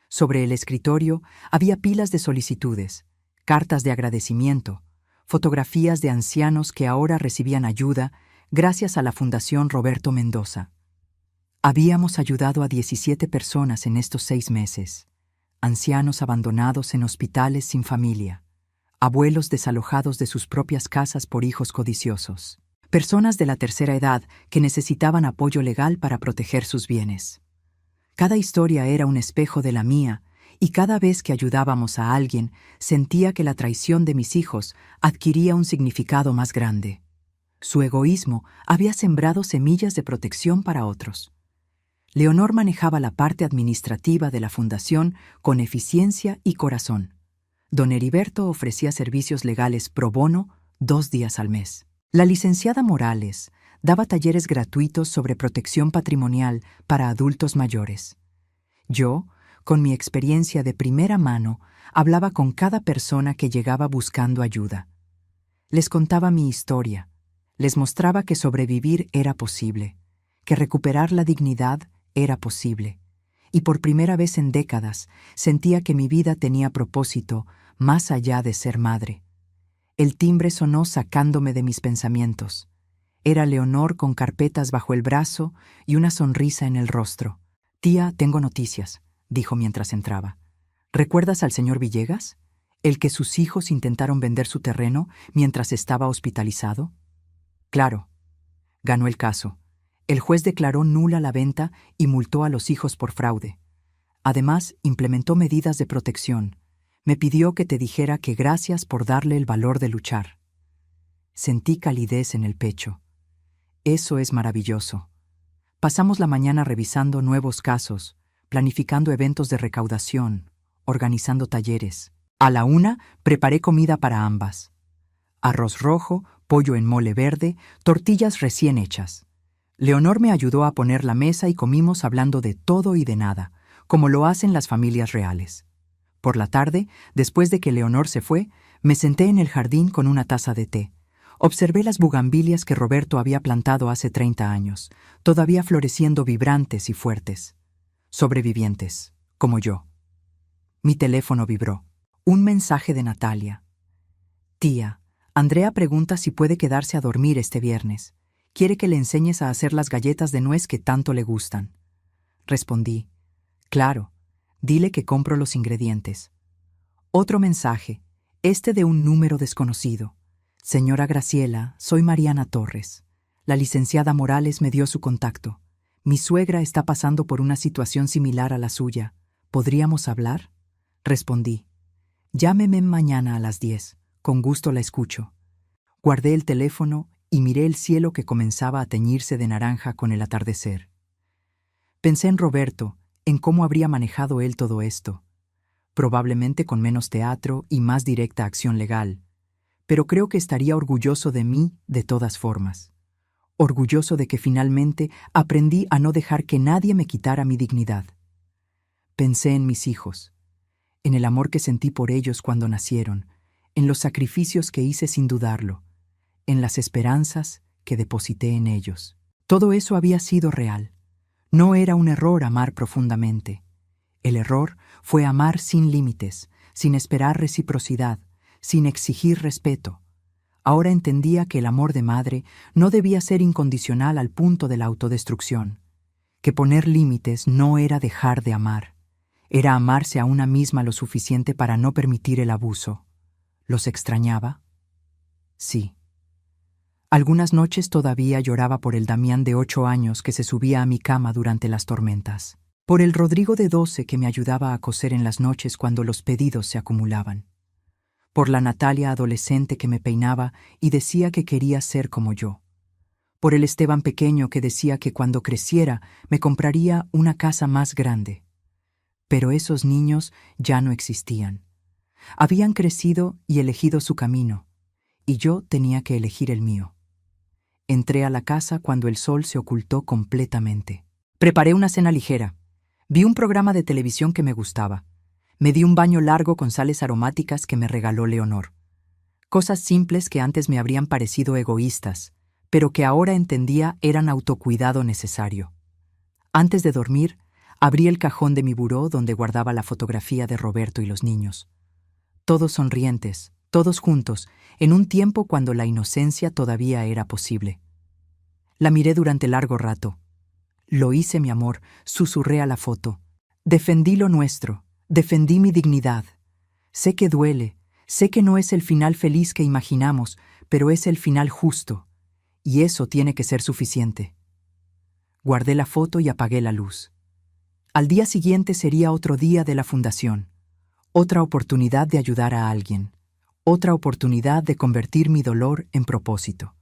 Sobre el escritorio había pilas de solicitudes, cartas de agradecimiento, fotografías de ancianos que ahora recibían ayuda gracias a la Fundación Roberto Mendoza. Habíamos ayudado a 17 personas en estos 6 meses, ancianos abandonados en hospitales sin familia, abuelos desalojados de sus propias casas por hijos codiciosos, personas de la tercera edad que necesitaban apoyo legal para proteger sus bienes. Cada historia era un espejo de la mía, y cada vez que ayudábamos a alguien, sentía que la traición de mis hijos adquiría un significado más grande. Su egoísmo había sembrado semillas de protección para otros. Leonor manejaba la parte administrativa de la fundación con eficiencia y corazón. Don Heriberto ofrecía servicios legales pro bono 2 días al mes. La licenciada Morales daba talleres gratuitos sobre protección patrimonial para adultos mayores. Yo, con mi experiencia de primera mano, hablaba con cada persona que llegaba buscando ayuda. Les contaba mi historia, les mostraba que sobrevivir era posible, que recuperar la dignidad era posible, y por primera vez en décadas sentía que mi vida tenía propósito más allá de ser madre. El timbre sonó sacándome de mis pensamientos. Era Leonor con carpetas bajo el brazo y una sonrisa en el rostro. «Tía, tengo noticias», dijo mientras entraba. «¿Recuerdas al señor Villegas? ¿El que sus hijos intentaron vender su terreno mientras estaba hospitalizado?» «Claro». Ganó el caso. El juez declaró nula la venta y multó a los hijos por fraude. Además, implementó medidas de protección. Me pidió que te dijera que gracias por darle el valor de luchar. Sentí calidez en el pecho. Eso es maravilloso. Pasamos la mañana revisando nuevos casos, planificando eventos de recaudación, organizando talleres. A la 1 preparé comida para ambas. Arroz rojo, pollo en mole verde, tortillas recién hechas. Leonor me ayudó a poner la mesa y comimos hablando de todo y de nada, como lo hacen las familias reales. Por la tarde, después de que Leonor se fue, me senté en el jardín con una taza de té. Observé las bugambilias que Roberto había plantado hace 30 años, todavía floreciendo vibrantes y fuertes. Sobrevivientes, como yo. Mi teléfono vibró. Un mensaje de Natalia. «Tía, Andrea pregunta si puede quedarse a dormir este viernes. Quiere que le enseñes a hacer las galletas de nuez que tanto le gustan». Respondí. «Claro, dile que compro los ingredientes». Otro mensaje, este de un número desconocido. «Señora Graciela, soy Mariana Torres. La licenciada Morales me dio su contacto. Mi suegra está pasando por una situación similar a la suya. ¿Podríamos hablar?» Respondí. «Llámeme mañana a las 10. Con gusto la escucho». Guardé el teléfono y miré el cielo que comenzaba a teñirse de naranja con el atardecer. Pensé en Roberto, en cómo habría manejado él todo esto. Probablemente con menos teatro y más directa acción legal. Pero creo que estaría orgulloso de mí de todas formas. Orgulloso de que finalmente aprendí a no dejar que nadie me quitara mi dignidad. Pensé en mis hijos, en el amor que sentí por ellos cuando nacieron, en los sacrificios que hice sin dudarlo, en las esperanzas que deposité en ellos. Todo eso había sido real. No era un error amar profundamente. El error fue amar sin límites, sin esperar reciprocidad, sin exigir respeto. Ahora entendía que el amor de madre no debía ser incondicional al punto de la autodestrucción, que poner límites no era dejar de amar, era amarse a una misma lo suficiente para no permitir el abuso. ¿Los extrañaba? Sí. Algunas noches todavía lloraba por el Damián de 8 años que se subía a mi cama durante las tormentas, por el Rodrigo de 12 que me ayudaba a coser en las noches cuando los pedidos se acumulaban, por la Natalia adolescente que me peinaba y decía que quería ser como yo, por el Esteban pequeño que decía que cuando creciera me compraría una casa más grande. Pero esos niños ya no existían. Habían crecido y elegido su camino, y yo tenía que elegir el mío. Entré a la casa cuando el sol se ocultó completamente. Preparé una cena ligera. Vi un programa de televisión que me gustaba. Me di un baño largo con sales aromáticas que me regaló Leonor. Cosas simples que antes me habrían parecido egoístas, pero que ahora entendía eran autocuidado necesario. Antes de dormir, abrí el cajón de mi buró donde guardaba la fotografía de Roberto y los niños. Todos sonrientes, todos juntos, en un tiempo cuando la inocencia todavía era posible. La miré durante largo rato. «Lo hice, mi amor», susurré a la foto. «Defendí lo nuestro, defendí mi dignidad. Sé que duele, sé que no es el final feliz que imaginamos, pero es el final justo, y eso tiene que ser suficiente». Guardé la foto y apagué la luz. Al día siguiente sería otro día de la fundación, otra oportunidad de ayudar a alguien, otra oportunidad de convertir mi dolor en propósito.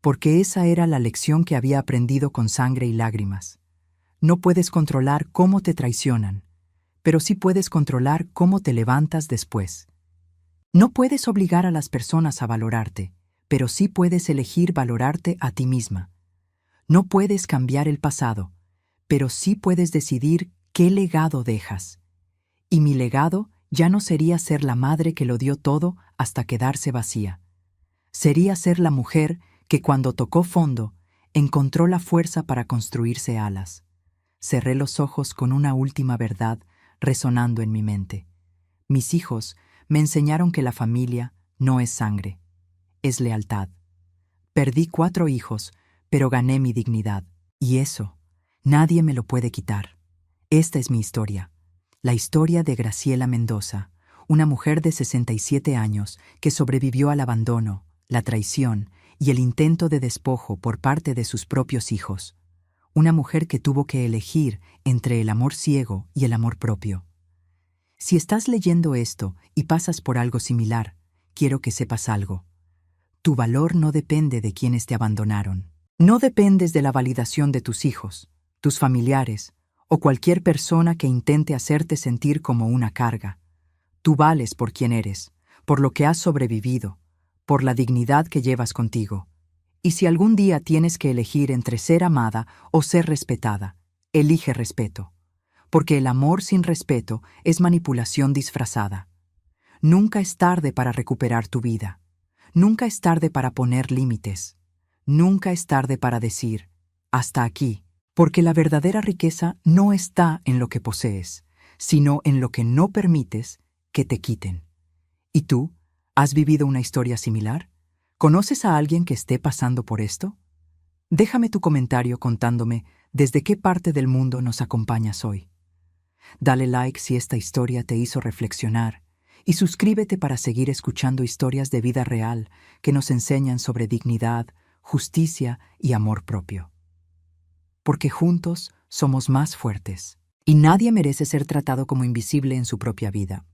Porque esa era la lección que había aprendido con sangre y lágrimas. No puedes controlar cómo te traicionan, pero sí puedes controlar cómo te levantas después. No puedes obligar a las personas a valorarte, pero sí puedes elegir valorarte a ti misma. No puedes cambiar el pasado, pero sí puedes decidir qué legado dejas. Y mi legado ya no sería ser la madre que lo dio todo hasta quedarse vacía. Sería ser la mujer que cuando tocó fondo, encontró la fuerza para construirse alas. Cerré los ojos con una última verdad resonando en mi mente. Mis hijos me enseñaron que la familia no es sangre, es lealtad. Perdí 4 hijos, pero gané mi dignidad. Y eso, nadie me lo puede quitar. Esta es mi historia. La historia de Graciela Mendoza, una mujer de 67 años que sobrevivió al abandono, la traición y el intento de despojo por parte de sus propios hijos. Una mujer que tuvo que elegir entre el amor ciego y el amor propio. Si estás leyendo esto y pasas por algo similar, quiero que sepas algo. Tu valor no depende de quienes te abandonaron. No dependes de la validación de tus hijos, tus familiares o cualquier persona que intente hacerte sentir como una carga. Tú vales por quien eres, por lo que has sobrevivido, por la dignidad que llevas contigo. Y si algún día tienes que elegir entre ser amada o ser respetada, elige respeto, porque el amor sin respeto es manipulación disfrazada. Nunca es tarde para recuperar tu vida. Nunca es tarde para poner límites. Nunca es tarde para decir, hasta aquí, porque la verdadera riqueza no está en lo que posees, sino en lo que no permites que te quiten. ¿Y tú? ¿Has vivido una historia similar? ¿Conoces a alguien que esté pasando por esto? Déjame tu comentario contándome desde qué parte del mundo nos acompañas hoy. Dale like si esta historia te hizo reflexionar y suscríbete para seguir escuchando historias de vida real que nos enseñan sobre dignidad, justicia y amor propio. Porque juntos somos más fuertes y nadie merece ser tratado como invisible en su propia vida.